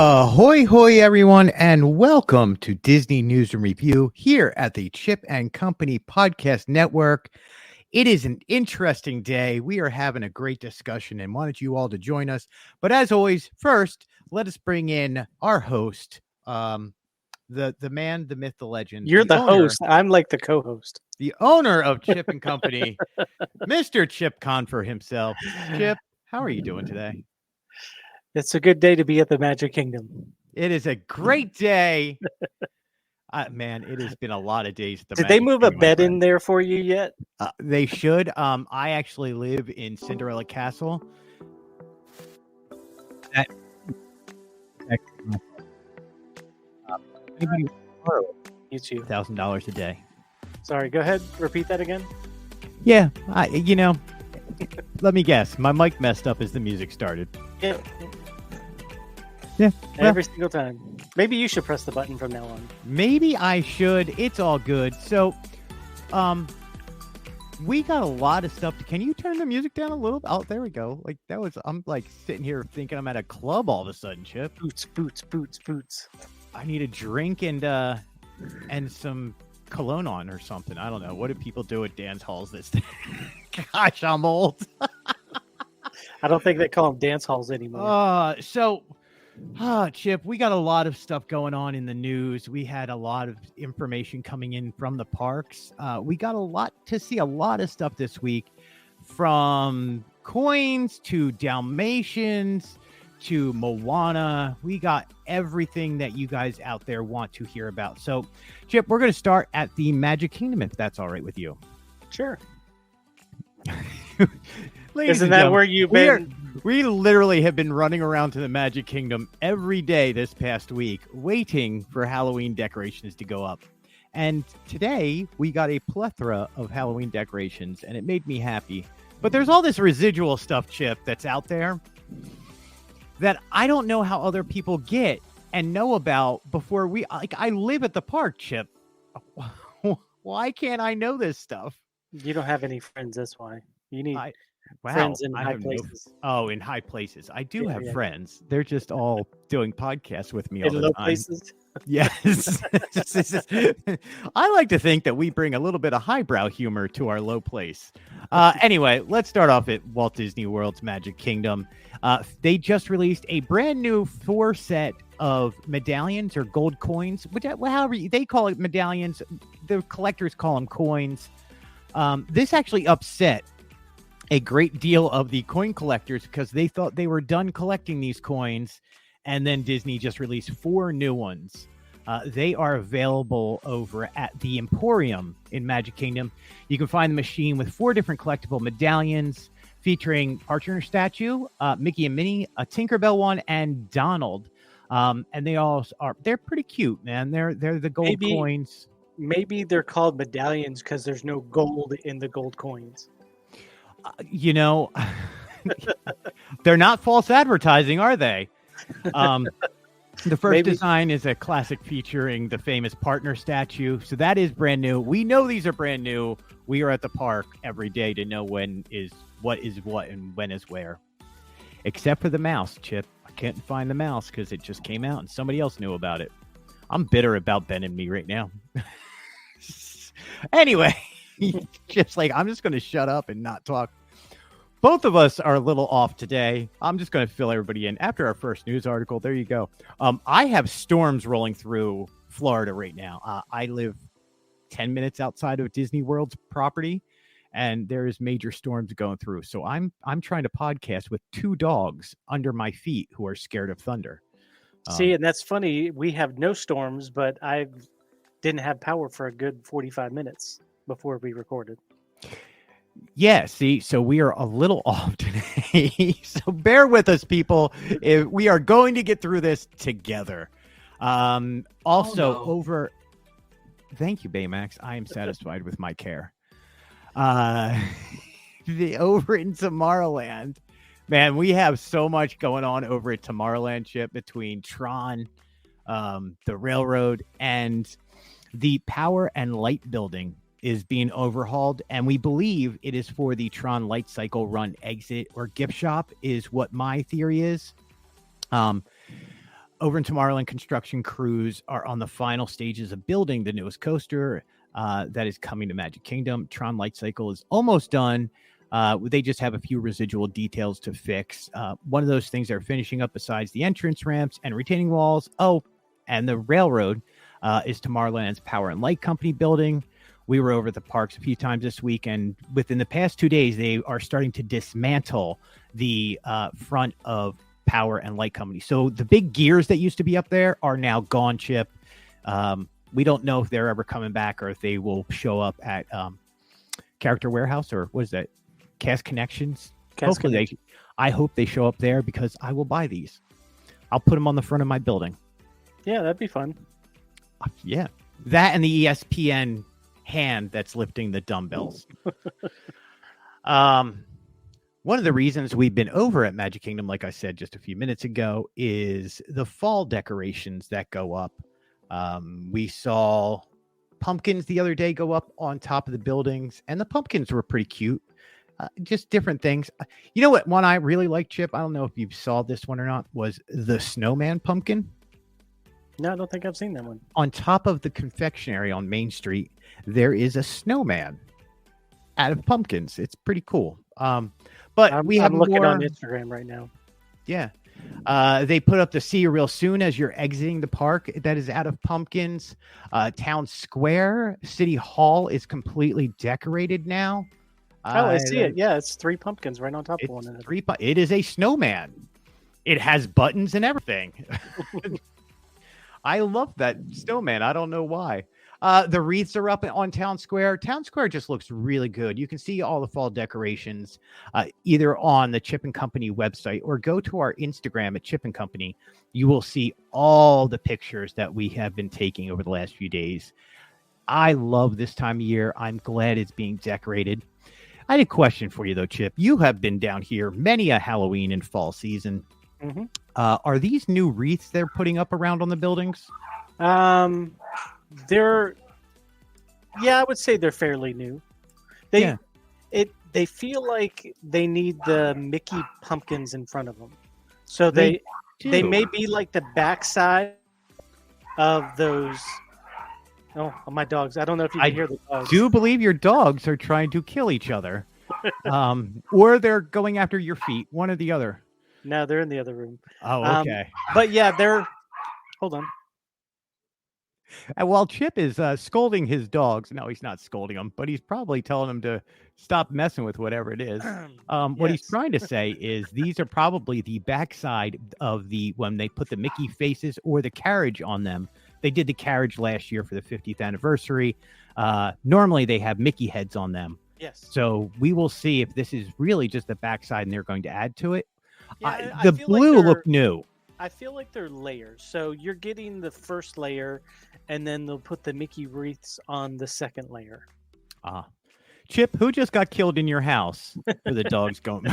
Ahoy, hoy, everyone, and welcome to Disney News and Review here at the Chip and Company Podcast Network. It is an interesting day. We are having a great discussion and wanted you all to join us. But as always, first, let us bring in our host, the man, the myth, the legend. You're the owner, host. I'm like the co-host. The owner of Chip and Company, Mr. Chip Confer himself. Chip, how are you doing today? It's a good day to be at the Magic Kingdom. It is a great day. Man, it has been a lot of days. Did they move a bed in there for you yet? They should. I actually live in Cinderella Castle. It's you. $1,000 a day. Sorry, go ahead. Repeat that again. Yeah, let me guess. My mic messed up as the music started. Yeah. Yeah. Every single time. Maybe you should press the button from now on. Maybe I should. It's all good. So, we got a lot of stuff. Can you turn the music down a little? Oh, there we go. I'm like sitting here thinking I'm at a club all of a sudden, Chip. Boots. I need a drink and some cologne on or something. I don't know. What do people do at dance halls this day? Gosh, I'm old. I don't think they call them dance halls anymore. Chip, we got a lot of stuff going on in the news. We had a lot of information coming in from the parks. We got to see a lot of stuff this week, from coins to Dalmatians to Moana. We got everything that you guys out there want to hear about. So, Chip, we're going to start at the Magic Kingdom, if that's all right with you. Sure. Isn't that where you've been? We literally have been running around to the Magic Kingdom every day this past week, waiting for Halloween decorations to go up. And today we got a plethora of Halloween decorations, and it made me happy. But there's all this residual stuff, Chip, that's out there that I don't know how other people get and know about before I live at the park, Chip. Why can't I know this stuff? You don't have any friends, that's why. You need friends in high places. In high places. I do have friends. They're just all doing podcasts with me all the time. Places? Yes. I like to think that we bring a little bit of highbrow humor to our low place. Anyway, let's start off at Walt Disney World's Magic Kingdom. They just released a brand new 4 set of medallions or gold coins, however they call it, medallions. The collectors call them coins. This actually upset a great deal of the coin collectors because they thought they were done collecting these coins, and then Disney just released 4 new ones. They are available over at the Emporium in Magic Kingdom. You can find the machine with 4 different collectible medallions featuring Archer statue, Mickey and Minnie, a Tinkerbell one, and Donald. And they're pretty cute, man. They're the gold coins. Maybe they're called medallions because there's no gold in the gold coins. They're not false advertising, are they? The first design is a classic featuring the famous partner statue. So that is brand new. We know these are brand new. We are at the park every day to know when is what and when is where. Except for the mouse, Chip. I can't find the mouse because it just came out and somebody else knew about it. I'm bitter about Ben and me right now. Anyway, I'm just going to shut up and not talk. Both of us are a little off today. I'm just going to fill everybody in. After our first news article, there you go. I have storms rolling through Florida right now. I live 10 minutes outside of Disney World's property, and there is major storms going through. So I'm trying to podcast with 2 dogs under my feet who are scared of thunder. See, and that's funny. We have no storms, but I didn't have power for a good 45 minutes before we recorded. Yeah, see, so we are a little off today. So bear with us, people. We are going to get through this together. Thank you, Baymax. I am satisfied with my care. Over in Tomorrowland, man, we have so much going on over at Tomorrowland, Chip, between Tron, the railroad, and the Power and Light building is being overhauled, and we believe it is for the Tron Light Cycle Run exit or gift shop is what my theory is. Over in Tomorrowland, construction crews are on the final stages of building the newest coaster that is coming to Magic Kingdom. Tron Light Cycle is almost done. They just have a few residual details to fix. One of those things they're finishing up besides the entrance ramps and retaining walls. Oh, and the railroad is Tomorrowland's Power and Light Company building. We were over at the parks a few times this week, and within the past 2 days, they are starting to dismantle the front of Power and Light Company. So the big gears that used to be up there are now gone, Chip. We don't know if they're ever coming back or if they will show up at Character Warehouse, or what is that? Cast Connections. I hope they show up there, because I will buy these. I'll put them on the front of my building. Yeah, that'd be fun. Yeah, that and the ESPN hand that's lifting the dumbbells. One of the reasons we've been over at Magic Kingdom, like I said just a few minutes ago, is the fall decorations that go up. We saw pumpkins the other day go up on top of the buildings, and the pumpkins were pretty cute. Just different things. You know what one I really like, Chip? I don't know if you saw this one or not, was the snowman pumpkin. No, I don't think I've seen that one. On top of the confectionery on Main Street, there is a snowman out of pumpkins. It's pretty cool. But I'm looking on Instagram right now. Yeah. They put up the See You Real Soon as you're exiting the park. That is out of pumpkins. Town Square, City Hall is completely decorated now. Oh, I see it. Yeah, it's 3 pumpkins right on top of one another. It is a snowman. It has buttons and everything. I love that snowman. I don't know why. The wreaths are up on Town Square. Town Square just looks really good. You can see all the fall decorations either on the Chip and Company website or go to our Instagram at Chip and Company. You will see all the pictures that we have been taking over the last few days. I love this time of year. I'm glad it's being decorated. I had a question for you, though, Chip. You have been down here many a Halloween and fall season. Mm-hmm. Are these new wreaths they're putting up around on the buildings? I would say they're fairly new. They feel like they need the Mickey pumpkins in front of them. So they may be like the backside of those. Oh, my dogs. I don't know if you can hear the dogs. I do believe your dogs are trying to kill each other. Or they're going after your feet, one or the other. No, they're in the other room. Oh, okay. But yeah, hold on. And while Chip is scolding his dogs, no, he's not scolding them, but he's probably telling them to stop messing with whatever it is. What he's trying to say is these are probably the backside of when they put the Mickey faces or the carriage on them. They did the carriage last year for the 50th anniversary. Normally they have Mickey heads on them. Yes. So we will see if this is really just the backside and they're going to add to it. Yeah, the blue looked new. I feel like they're layers. So you're getting the first layer, and then they'll put the Mickey wreaths on the second layer. Chip, who just got killed in your house? For the dogs going.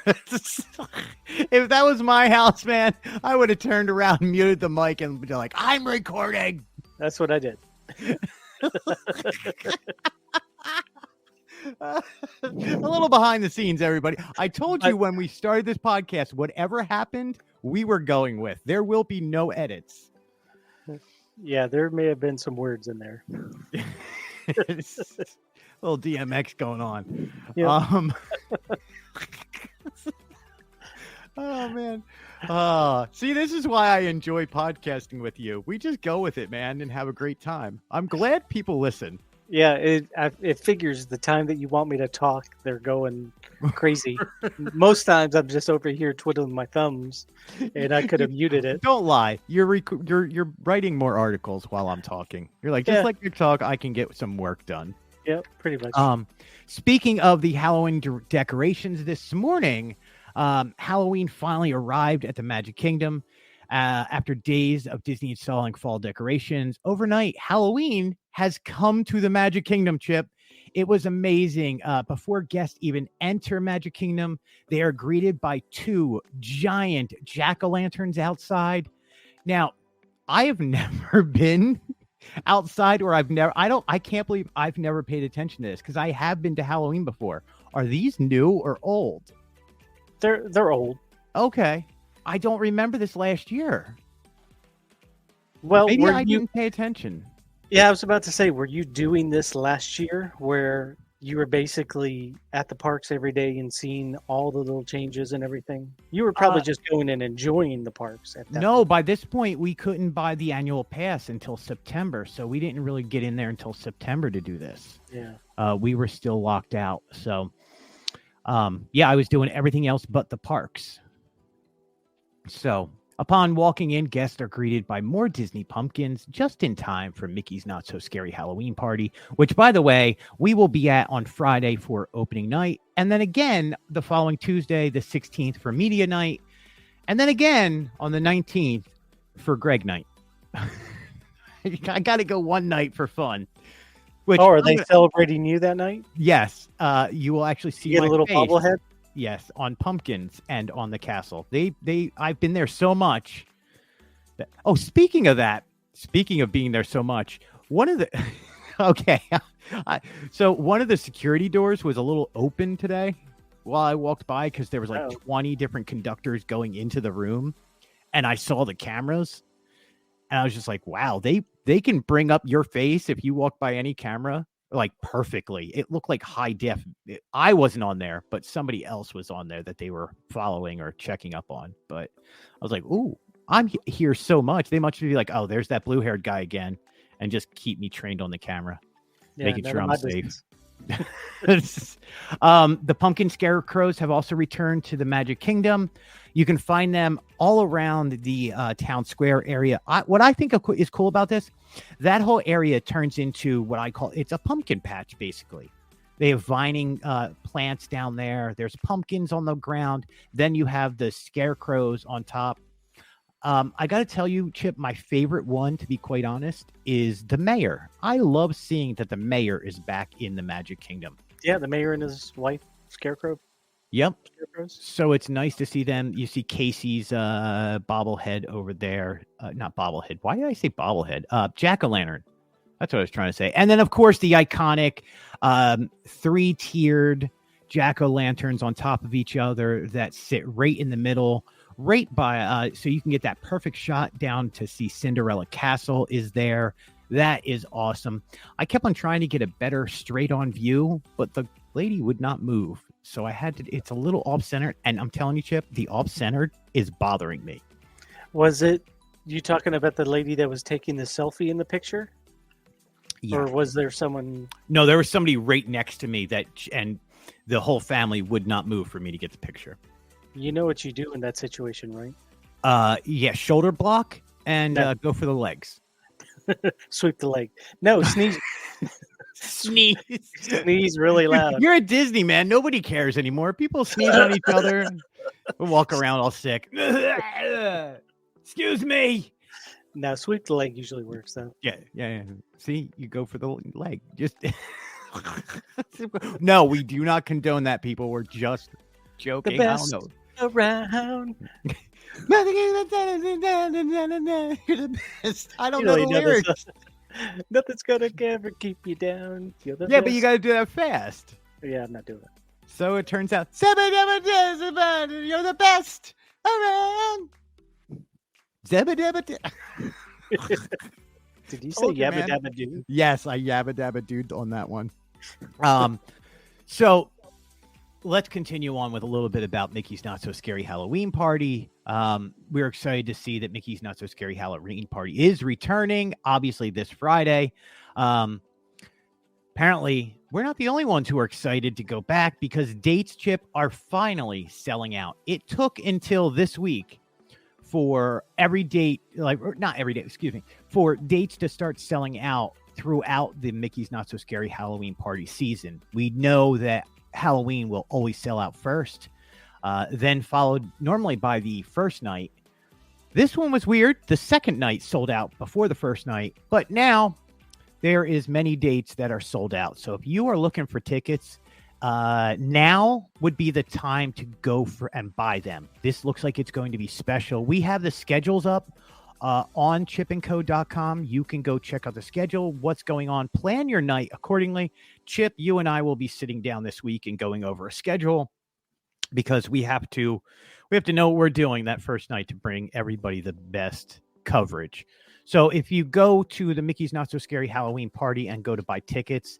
If that was my house, man, I would have turned around and muted the mic and be like, I'm recording. That's what I did. A little behind the scenes, everybody. I told you when we started this podcast, whatever happened, we were going with. There will be no edits. Yeah, there may have been some words in there. Little DMX going on. Yep. Oh, man. See, this is why I enjoy podcasting with you. We just go with it, man, and have a great time. I'm glad people listen. Yeah, it figures the time that you want me to talk, they're going crazy. Most times I'm just over here twiddling my thumbs, and I could have muted it. Don't lie. You're writing more articles while I'm talking. You're like, just like you talk, I can get some work done. Yep, pretty much. Speaking of the Halloween decorations this morning, Halloween finally arrived at the Magic Kingdom. After days of Disney installing fall decorations, overnight, Halloween has come to the Magic Kingdom, Chip. It was amazing. Before guests even enter Magic Kingdom, they are greeted by 2 giant jack-o'-lanterns outside. Now, I have never been outside, or I can't believe I've never paid attention to this, because I have been to Halloween before. Are these new or old? They're old. Okay. I don't remember this last year. Well, maybe I didn't pay attention. Yeah, I was about to say, were you doing this last year where you were basically at the parks every day and seeing all the little changes and everything? You were probably just going and enjoying the parks at that point. By this point, we couldn't buy the annual pass until September, so we didn't really get in there until September to do this. Yeah. We were still locked out. So, I was doing everything else but the parks. So, upon walking in, guests are greeted by more Disney pumpkins just in time for Mickey's Not So Scary Halloween Party, which, by the way, we will be at on Friday for opening night. And then again, the following Tuesday, the 16th, for media night. And then again on the 19th for Greg night. I got to go one night for fun. Are they celebrating you that night? Yes. You will actually see you get a little face. bobblehead? Yes, on pumpkins and on the castle. I've been there so much. Speaking of being there so much, one of the so one of the security doors was a little open today while I walked by because there was 20 different conductors going into the room, and I saw the cameras, and I was just like, wow, they can bring up your face if you walk by any camera. Like perfectly. It looked like high def. I wasn't on there, but somebody else was on there that they were following or checking up on. But I was like, ooh, I'm here so much. They must be like, oh, there's that blue-haired guy again, and just keep me trained on the camera, making sure I'm safe. The pumpkin scarecrows have also returned to the Magic Kingdom. You can find them all around the town square area. What I think is cool about this, that whole area turns into what I call, it's a pumpkin patch, basically. They have vining plants down there. There's pumpkins on the ground. Then you have the scarecrows on top. I got to tell you, Chip, my favorite one, to be quite honest, is the mayor. I love seeing that the mayor is back in the Magic Kingdom. Yeah, the mayor and his wife, Scarecrow. Yep. Scarecrows. So it's nice to see them. You see Casey's bobblehead over there. Not bobblehead. Why did I say bobblehead? Jack-o'-lantern. That's what I was trying to say. And then, of course, the iconic 3-tiered jack-o'-lanterns on top of each other that sit right in the middle, right by, so you can get that perfect shot down to see Cinderella Castle is there. That is awesome. I kept on trying to get a better straight-on view, but the lady would not move. So I had to, it's a little off-centered, and I'm telling you, Chip, the off-centered is bothering me. Was it you talking about the lady that was taking the selfie in the picture? Yeah. Or was there someone? No, there was somebody right next to me and the whole family would not move for me to get the picture. You know what you do in that situation, right? Shoulder block and go for the legs. Sweep the leg. No, sneeze. Sneeze really loud. You're at Disney, man. Nobody cares anymore. People sneeze on each other. Walk around all sick. Excuse me. No, sweep the leg usually works though. Yeah. See, you go for the leg. Just no, we do not condone that, people. We're just joking. The best I don't know. Around. You're the best. I don't know the lyrics. Nothing's gonna ever keep you down. You're the best. But you gotta do that fast. Yeah, I'm not doing it. So it turns out, you're the best around. Did you say yabba dabba doo? Yes, I yabba dabba dooed on that one. So let's continue on with a little bit about Mickey's Not So Scary Halloween Party. We're excited to see that Mickey's Not So Scary Halloween Party is returning, obviously, this Friday. Apparently, we're not the only ones who are excited to go back because dates, Chip, are finally selling out. It took until this week for for dates to start selling out throughout the Mickey's Not So Scary Halloween Party season. We know that Halloween will always sell out first, then followed normally by the first night. This one was weird. The second night sold out before the first night, but now there is many dates that are sold out. So if you are looking for tickets, now would be the time to go for and buy them. This looks like it's going to be special. We have the schedules up on chipandco.com. You can go check out the schedule, what's going on, plan your night accordingly. Chip, you and I will be sitting down this week and going over a schedule because we have to know what we're doing that first night to bring everybody the best coverage. So if you go to the Mickey's Not So Scary Halloween party and go to buy tickets,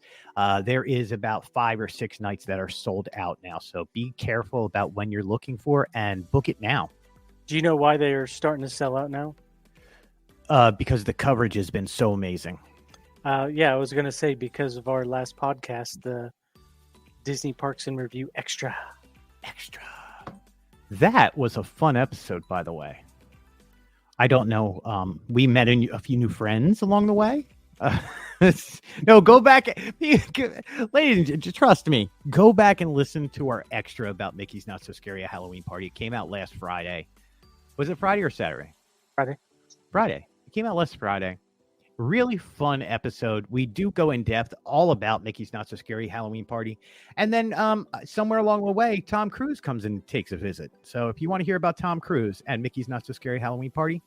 there is about 5 or 6 nights that are sold out now. So be careful about when you're looking for and book it now. Do you know why they are starting to sell out now? Because the coverage has been so amazing. Yeah, I was going to say because of our last podcast, the Disney Parks in Review Extra. That was a fun episode, by the way. I don't know. We met a few new friends along the way. No, go back. Ladies, just trust me. Go back and listen to our extra about Mickey's Not So Scary a Halloween Party. It came out last Friday. Was it Friday or Saturday? Friday. It came out last Friday. Really fun episode. We do go in depth all about Mickey's Not So Scary Halloween Party. And then somewhere along the way, Tom Cruise comes and takes a visit. So if you want to hear about Tom Cruise and Mickey's Not So Scary Halloween Party,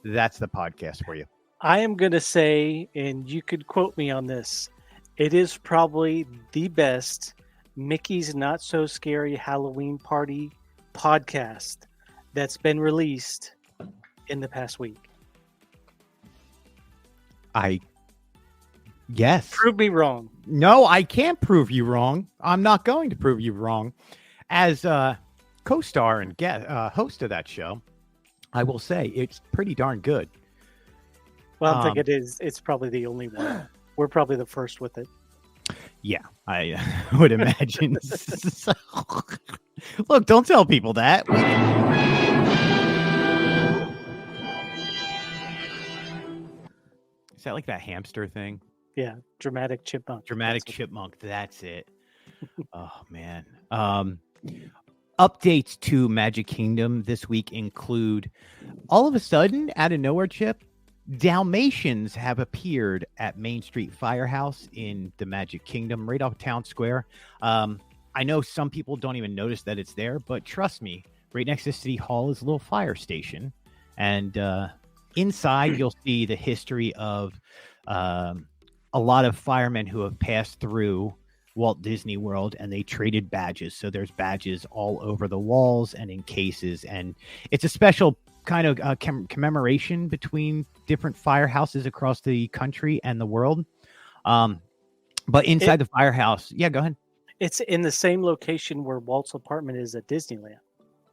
that's the podcast for you. I am going to say, and you could quote me on this, it is probably the best Mickey's Not So Scary Halloween Party podcast that's been released in the past week. Yes. Prove me wrong. No, I can't prove you wrong. I'm not going to prove you wrong. As co-star and host of that show, I will say it's pretty darn good. Well, I think it is. It's probably the only one. We're probably the first with it. Yeah, I would imagine. Look, don't tell people that. Is that like that hamster thing? Yeah, dramatic chipmunk. Chipmunk. That's it. Oh man. Updates to Magic Kingdom this week include, all of a sudden, out of nowhere, Chip, Dalmatians have appeared at Main Street Firehouse in the Magic Kingdom, right off Town Square. I know some people don't even notice that it's there, but trust me, right next to City Hall is a little fire station, and inside you'll see the history of a lot of firemen who have passed through Walt Disney World, and they traded badges. So there's badges all over the walls and in cases, and it's a special kind of commemoration between different firehouses across the country and the world. But inside the firehouse, yeah, go ahead. It's in the same location where Walt's apartment is at Disneyland.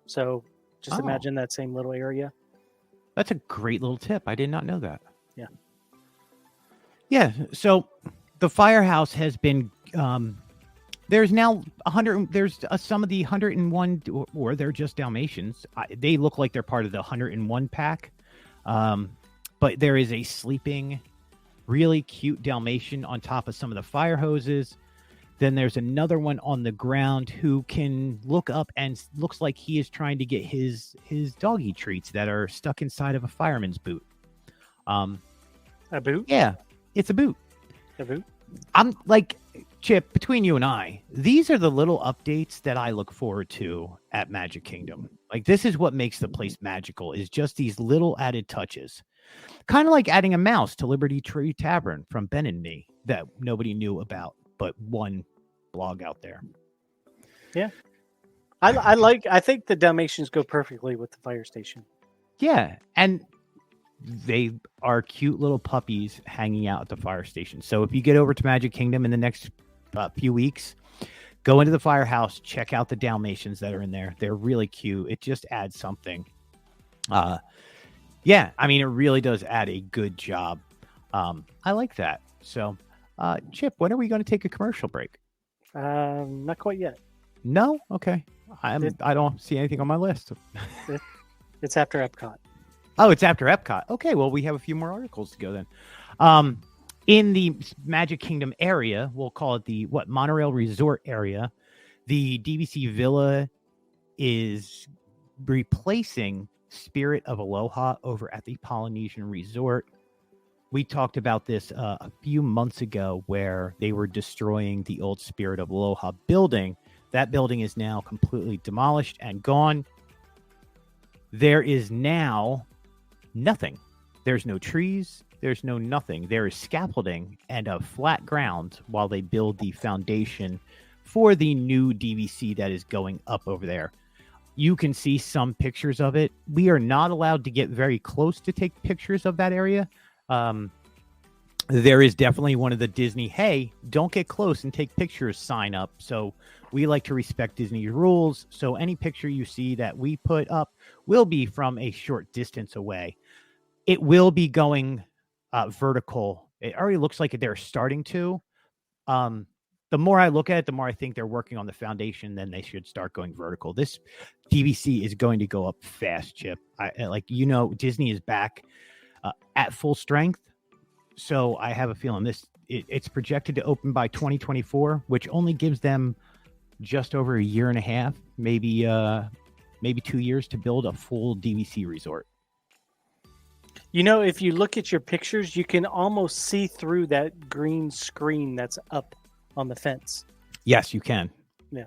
So just imagine that same little area. That's a great little tip. I did not know that. Yeah. Yeah. So the firehouse has been, there's now 100, there's some of the 101, or they're just Dalmatians. They look like they're part of the 101 pack. But there is a sleeping, really cute Dalmatian on top of some of the fire hoses. Then there's another one on the ground who can look up and looks like he is trying to get his doggy treats that are stuck inside of a fireman's boot. A boot? Yeah, it's a boot. A boot? I'm like, Chip, between you and I, these are the little updates that I look forward to at Magic Kingdom. Like, this is what makes the place magical, is just these little added touches. Kind of like adding a mouse to Liberty Tree Tavern from Ben and Me that nobody knew about, but one blog out there. Yeah. I think the Dalmatians go perfectly with the fire station. Yeah, and they are cute little puppies hanging out at the fire station. So if you get over to Magic Kingdom in the next few weeks, go into the firehouse, check out the Dalmatians that are in there. They're really cute. It just adds something. Yeah, I mean, it really does add a good job. I like that. So, Chip, when are we going to take a commercial break? Not quite yet. No? Okay. I don't see anything on my list. It's after Epcot. Oh, it's after Epcot. Okay, well, we have a few more articles to go then. In the Magic Kingdom area, we'll call it the Monorail Resort area, the DVC Villa is replacing Spirit of Aloha over at the Polynesian Resort. We talked about this a few months ago where they were destroying the old Spirit of Aloha building. That building is now completely demolished and gone. There is now nothing. There's no trees. There's no nothing. There is scaffolding and a flat ground while they build the foundation for the new DVC that is going up over there. You can see some pictures of it. We are not allowed to get very close to take pictures of that area There is definitely one of the Disney, hey, don't get close and take pictures sign up. So we like to respect Disney rules. So any picture you see that we put up will be from a short distance away. It will be going vertical. It already looks like they're starting to. The more I look at it, the more I think they're working on the foundation. Then they should start going vertical. This DVC is going to go up fast, Chip. Disney is back at full strength. So I have a feeling it's projected to open by 2024, which only gives them just over a year and a half, maybe 2 years to build a full DVC resort. If you look at your pictures, you can almost see through that green screen that's up on the fence. Yes, you can. Yeah.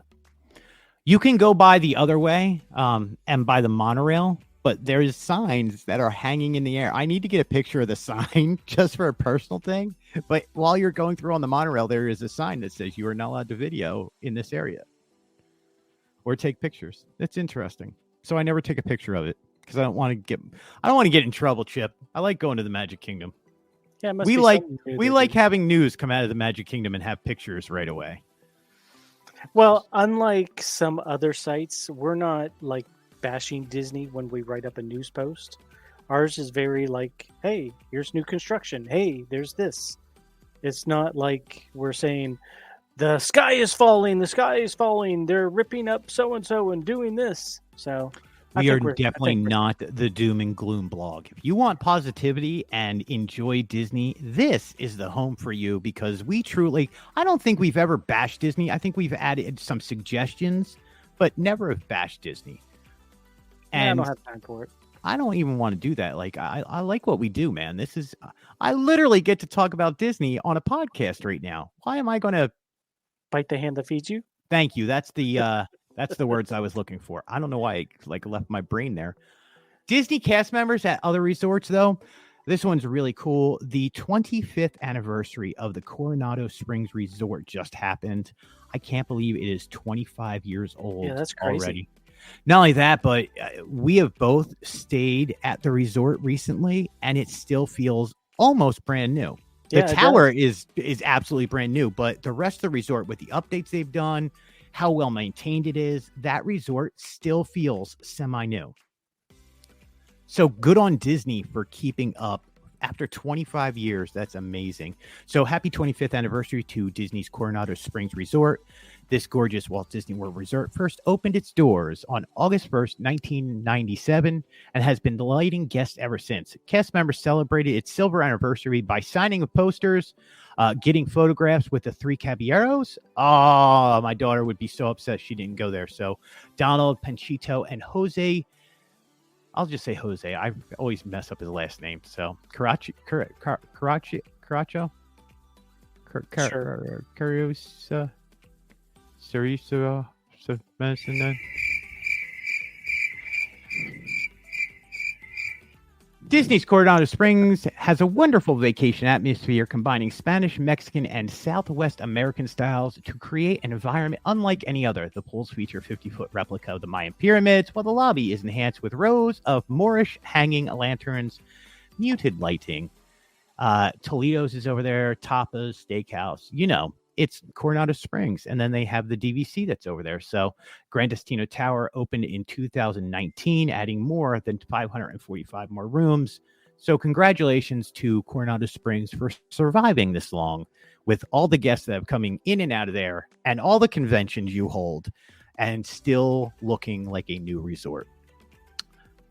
You can go by the other way and by the monorail, but there's signs that are hanging in the air. I need to get a picture of the sign just for a personal thing. But while you're going through on the monorail, there is a sign that says you are not allowed to video in this area or take pictures. That's interesting. So I never take a picture of it because I don't want to get in trouble, Chip. I like going to the Magic Kingdom. Yeah, we like having news come out of the Magic Kingdom and have pictures right away. Well, unlike some other sites, we're not like bashing Disney when we write up a news post. Ours is very like, hey, here's new construction. Hey, there's this. It's not like we're saying the sky is falling. They're ripping up so-and-so and doing this. So we are definitely not the doom and gloom blog. If you want positivity and enjoy Disney, this is the home for you because I don't think we've ever bashed Disney. I think we've added some suggestions, but never have bashed Disney. And I don't have time for it. I don't even want to do that. Like, I like what we do, man. I literally get to talk about Disney on a podcast right now. Why am I going to bite the hand that feeds you? Thank you. That's the words I was looking for. I don't know why I left my brain there. Disney cast members at other resorts, though. This one's really cool. The 25th anniversary of the Coronado Springs Resort just happened. I can't believe it is 25 years old. Yeah, that's crazy. Already. Not only that, but we have both stayed at the resort recently, and it still feels almost brand new. The tower is absolutely brand new, but the rest of the resort, with the updates they've done, how well maintained it is, that resort still feels semi-new. So good on Disney for keeping up after 25 years. That's amazing. So happy 25th anniversary to Disney's Coronado Springs Resort. This gorgeous Walt Disney World Resort first opened its doors on August 1st, 1997, and has been delighting guests ever since. Cast members celebrated its silver anniversary by signing posters, getting photographs with the three caballeros. Oh, my daughter would be so upset she didn't go there. So Donald, Panchito, and Jose. I'll just say Jose. I always mess up his last name. So Caracho. Carusa. Sarisa, medicine. Disney's Coronado Springs has a wonderful vacation atmosphere combining Spanish, Mexican, and Southwest American styles to create an environment unlike any other. The pools feature a 50-foot replica of the Mayan pyramids, while the lobby is enhanced with rows of Moorish hanging lanterns, muted lighting. Toledo's is over there, Tapas, Steakhouse, it's Coronado Springs, and then they have the DVC that's over there. So Gran Destino Tower opened in 2019, adding more than 545 more rooms. So congratulations to Coronado Springs for surviving this long with all the guests that are coming in and out of there and all the conventions you hold and still looking like a new resort.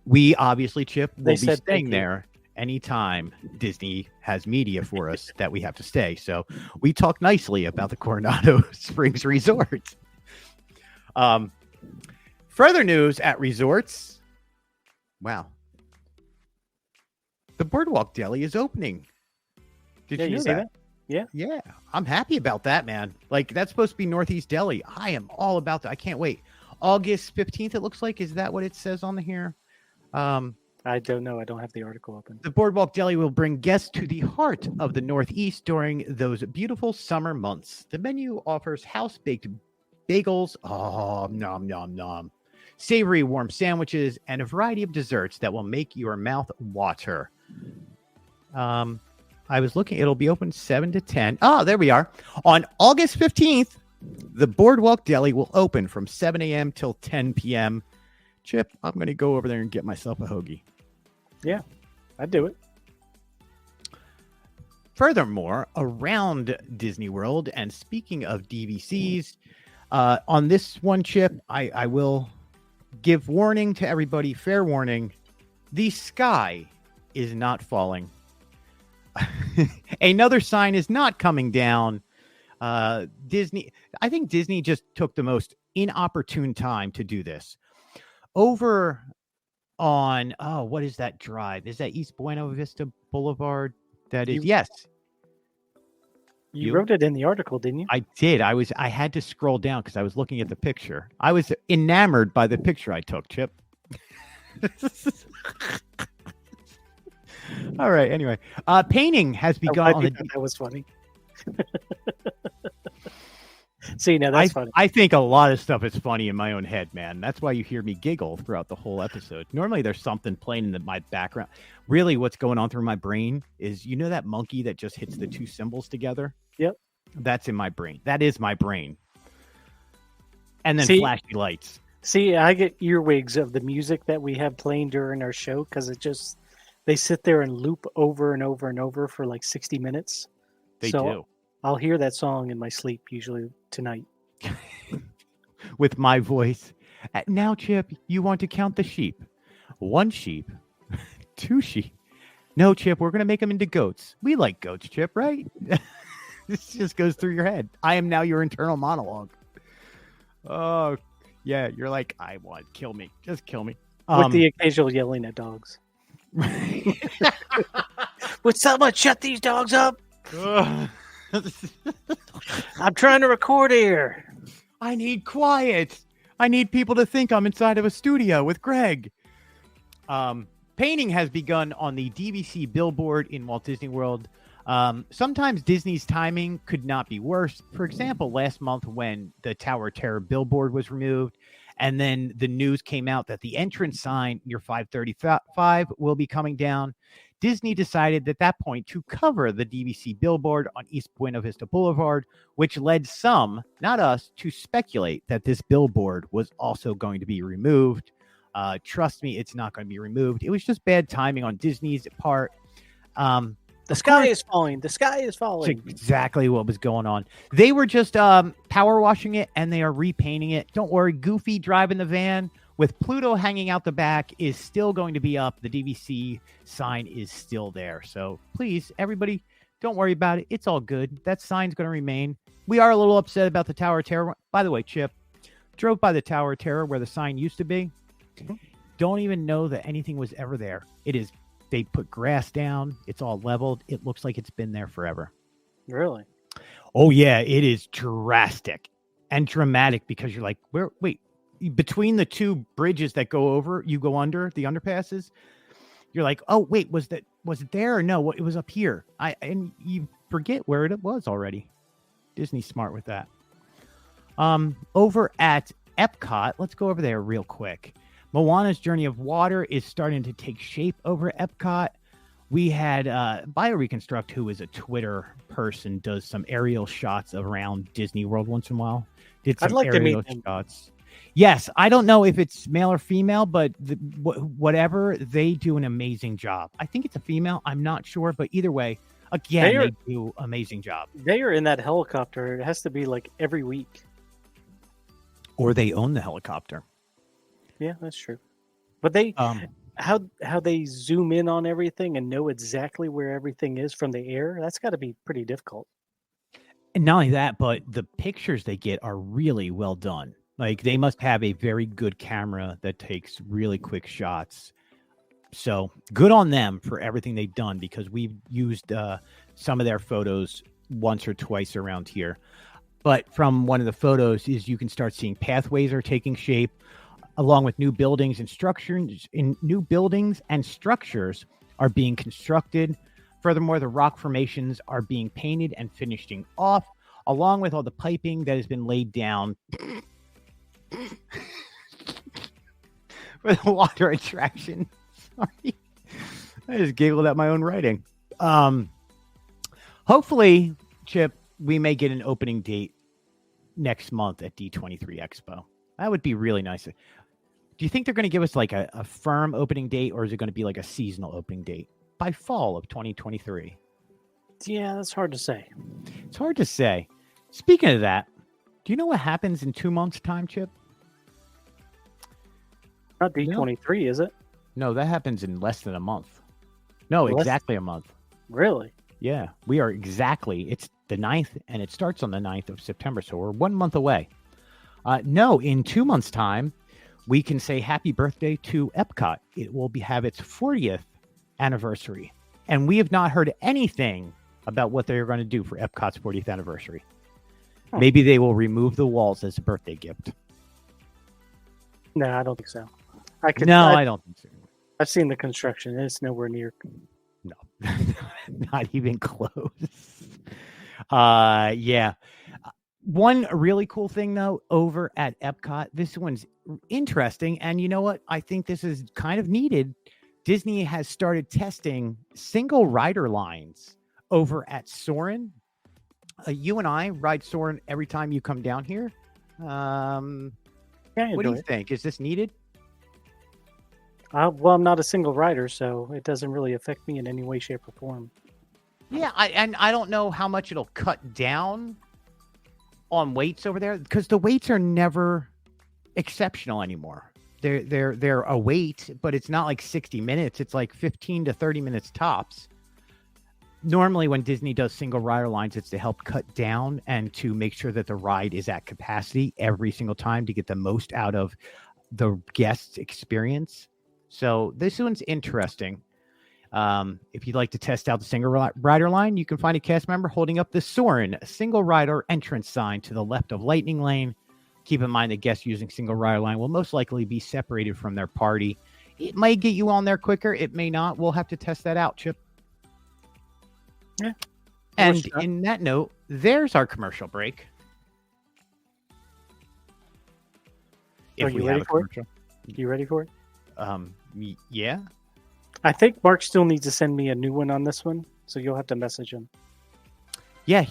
We obviously, Chip, will be staying there anytime Disney has media for us that we have to stay. So we talk nicely about the Coronado Springs Resort. Further news at resorts. Wow. The Boardwalk Deli is opening. Did you know see that? Yeah. Yeah. I'm happy about that, man. Like, that's supposed to be Northeast Deli. I am all about that. I can't wait. August 15th, it looks like. Is that what it says on here? I don't know. I don't have the article open. The Boardwalk Deli will bring guests to the heart of the Northeast during those beautiful summer months. The menu offers house-baked bagels, nom, nom, nom, savory warm sandwiches, and a variety of desserts that will make your mouth water. I was looking. It'll be open 7 to 10. Oh, there we are. On August 15th, the Boardwalk Deli will open from 7 a.m. till 10 p.m. Chip, I'm going to go over there and get myself a hoagie. Yeah, I'd do it. Furthermore, around Disney World, and speaking of DVCs, on this one, Chip, I will give warning to everybody, fair warning, the sky is not falling. Another sign is not coming down. I think Disney just took the most inopportune time to do this. Over on, what is that drive? Is that East Buena Vista Boulevard? That is, yes. You wrote it in the article, didn't you? I did. I had to scroll down because I was looking at the picture. I was enamored by the picture I took, Chip. All right. Anyway, painting has begun on the. That was funny. See, now that's funny. I think a lot of stuff is funny in my own head, man. That's why you hear me giggle throughout the whole episode. Normally, there's something playing in my background. Really, what's going on through my brain is, you know, that monkey that just hits the two symbols together? Yep. That's in my brain. That is my brain. And then flashy lights. See, I get earwigs of the music that we have playing during our show because they sit there and loop over and over and over for like 60 minutes. They do. I'll hear that song in my sleep, usually tonight. With my voice. Now, Chip, you want to count the sheep. 1 sheep. 2 sheep. No, Chip, we're going to make them into goats. We like goats, Chip, right? This just goes through your head. I am now your internal monologue. Oh, yeah. You're like, kill me. Just kill me. With the occasional yelling at dogs. Would someone shut these dogs up? I'm trying to record here. I need quiet. I need people to think I'm inside of a studio with Greg. Painting has begun on the DVC billboard in Walt Disney World. Sometimes Disney's timing could not be worse. For example, last month when the Tower of Terror billboard was removed, and then the news came out that the entrance sign near 535 will be coming down, Disney decided at that point to cover the DVC billboard on East Buena Vista Boulevard, which led some, not us, to speculate that this billboard was also going to be removed. Trust me, it's not going to be removed. It was just bad timing on Disney's part. The sky is falling. The sky is falling. Exactly what was going on. They were just power washing it, and they are repainting it. Don't worry, Goofy driving the van with Pluto hanging out the back is still going to be up. The DVC sign is still there. So please, everybody, don't worry about it. It's all good. That sign's going to remain. We are a little upset about the Tower of Terror. By the way, Chip, drove by the Tower of Terror where the sign used to be. Don't even know that anything was ever there. It is. They put grass down. It's all leveled. It looks like it's been there forever. Really? Oh, yeah. It is drastic and dramatic because you're like, wait, between the two bridges that go over, you go under the underpasses. You're like, oh, wait, was it there or no? It was up here. And you forget where it was already. Disney's smart with that. Over at Epcot, let's go over there real quick. Moana's Journey of Water is starting to take shape over Epcot. We had BioReconstruct, who is a Twitter person, does some aerial shots around Disney World once in a while. Did some aerial shots. Yes, I don't know if it's male or female, but whatever, they do an amazing job. I think it's a female. I'm not sure, but either way, again, they do an amazing job. They are in that helicopter. It has to be like every week. Or they own the helicopter. Yeah, that's true. But they how they zoom in on everything and know exactly where everything is from the air, that's got to be pretty difficult. And not only that, but the pictures they get are really well done. Like, they must have a very good camera that takes really quick shots. So good on them for everything they've done, because we've used some of their photos once or twice around here. But from one of the photos is you can start seeing pathways are taking shape, along with new buildings and structures. New buildings and structures are being constructed. Furthermore, the rock formations are being painted and finishing off, along with all the piping that has been laid down for the water attraction. Sorry. I just giggled at my own writing. Hopefully, Chip, we may get an opening date next month at D23 Expo. That would be really nice. Do you think they're going to give us like a firm opening date, or is it going to be like a seasonal opening date by fall of 2023? Yeah, that's hard to say. It's hard to say. Speaking of that, do you know what happens in 2 months' time, Chip? Not D23, is it? No, that happens in less than a month. No, exactly a month. Really? Yeah, we are exactly. It's the 9th, and it starts on the 9th of September, so we're 1 month away. No, in 2 months' time, we can say happy birthday to Epcot. It will have its 40th anniversary, and we have not heard anything about what they're going to do for Epcot's 40th anniversary. Maybe they will remove the walls as a birthday gift. No, I don't think so. I don't think so. I've seen the construction. It's nowhere near. No, not even close. Yeah. One really cool thing, though, over at Epcot, this one's interesting. And you know what? I think this is kind of needed. Disney has started testing single rider lines over at Sauron. You and I ride Sauron every time you come down here. What do you think? Is this needed? Well, I'm not a single rider, so it doesn't really affect me in any way, shape, or form. Yeah, I don't know how much it'll cut down on waits over there, because the waits are never exceptional anymore. They're a wait, but it's not like 60 minutes. It's like 15 to 30 minutes tops. Normally, when Disney does single rider lines, it's to help cut down and to make sure that the ride is at capacity every single time to get the most out of the guest's experience. So this one's interesting. If you'd like to test out the single rider line, you can find a cast member holding up the Sauron single rider entrance sign to the left of Lightning Lane. Keep in mind that guests using single rider line will most likely be separated from their party. It may get you on there quicker. It may not. We'll have to test that out, Chip. Yeah. And in that note, there's our commercial break. Are you ready for it? You ready for it? Yeah. I think Mark still needs to send me a new one on this one, so you'll have to message him. Yeah.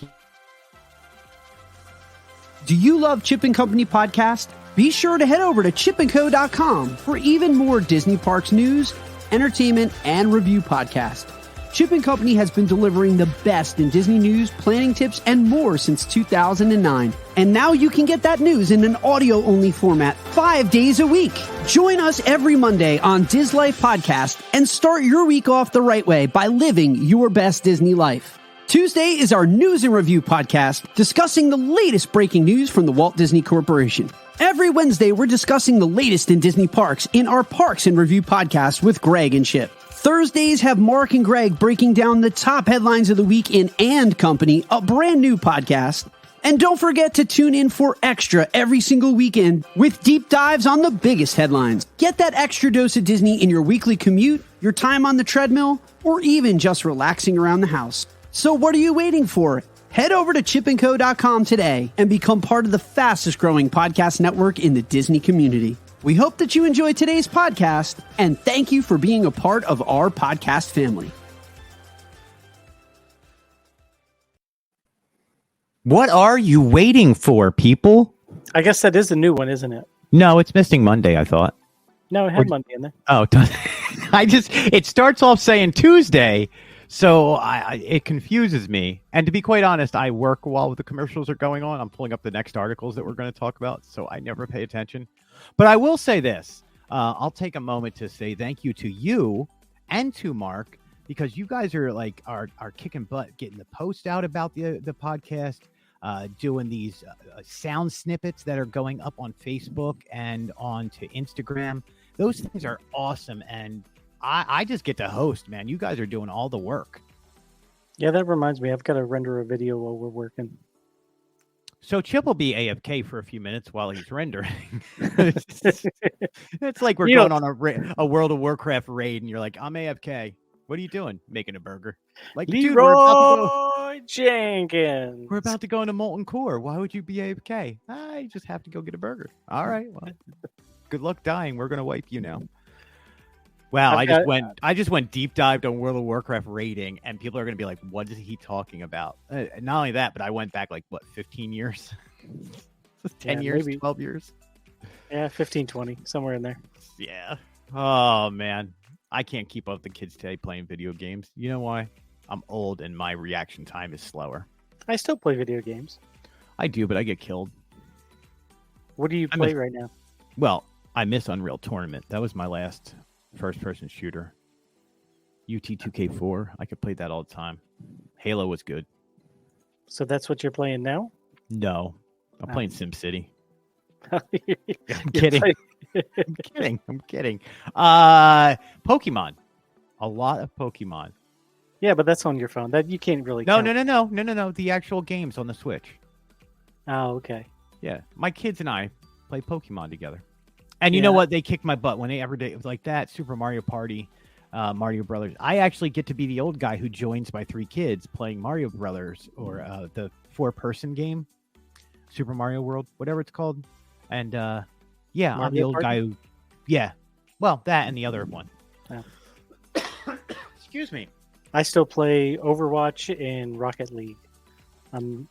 Do you love Chip and Company podcast? Be sure to head over to chipandco.com for even more Disney Parks news, entertainment, and review podcasts. Chip and Company has been delivering the best in Disney news, planning tips, and more since 2009. And now you can get that news in an audio-only format 5 days a week. Join us every Monday on Diz Life Podcast and start your week off the right way by living your best Disney life. Tuesday is our News and Review podcast discussing the latest breaking news from the Walt Disney Corporation. Every Wednesday, we're discussing the latest in Disney parks in our Parks and Review podcast with Greg and Chip. Thursdays have Mark and Greg breaking down the top headlines of the week in And Company, a brand new podcast. And don't forget to tune in for Extra every single weekend with deep dives on the biggest headlines. Get that extra dose of Disney in your weekly commute, your time on the treadmill, or even just relaxing around the house. So what are you waiting for? Head over to chipandco.com today and become part of the fastest growing podcast network in the Disney community. We hope that you enjoyed today's podcast, and thank you for being a part of our podcast family. What are you waiting for, people? I guess that is the new one, isn't it? No, it's missing Monday, I thought. No, it had Monday in there. Oh, it starts off saying Tuesday, so it confuses me. And to be quite honest, I work while the commercials are going on. I'm pulling up the next articles that we're going to talk about, so I never pay attention. But I will say this. I'll take a moment to say thank you to you and to Mark, because you guys are like are kicking butt, getting the post out about the podcast, doing these sound snippets that are going up on Facebook and onto Instagram. Those things are awesome, and I just get to host, man. You guys are doing all the work. Yeah, that reminds me. I've got to render a video while we're working. So Chip will be AFK for a few minutes while he's rendering. It's like we're going on a World of Warcraft raid, and you're like, I'm AFK. What are you doing? Making a burger. Like, Leroy Jenkins. We're about to go into Molten Core. Why would you be AFK? I just have to go get a burger. All right. Well, good luck dying. We're going to wipe you now. Wow, I just went deep dived on World of Warcraft rating, and people are going to be like, "What is he talking about?" Not only that, but I went back like 15 years, 10 years, maybe. 12 years. Yeah, 15, 20, somewhere in there. Yeah. Oh man, I can't keep up with the kids today playing video games. You know why? I'm old and my reaction time is slower. I still play video games. I do, but I get killed. What do you play right now? Well, I miss Unreal Tournament. That was my last first-person shooter. UT2K4. I could play that all the time. Halo was good. So that's what you're playing now? No, I'm playing SimCity. I'm kidding. I'm kidding. Pokemon. A lot of Pokemon. Yeah, but that's on your phone. That you can't really. No. The actual games on the Switch. Oh, okay. Yeah, my kids and I play Pokemon together. And you know what? They kicked my butt when they ever did. It was like that Super Mario Party, Mario Brothers. I actually get to be the old guy who joins my 3 kids playing Mario Brothers or the 4-person game, Super Mario World, whatever it's called. And I'm the old guy who, well, that and the other one. Oh. Excuse me. I still play Overwatch and Rocket League.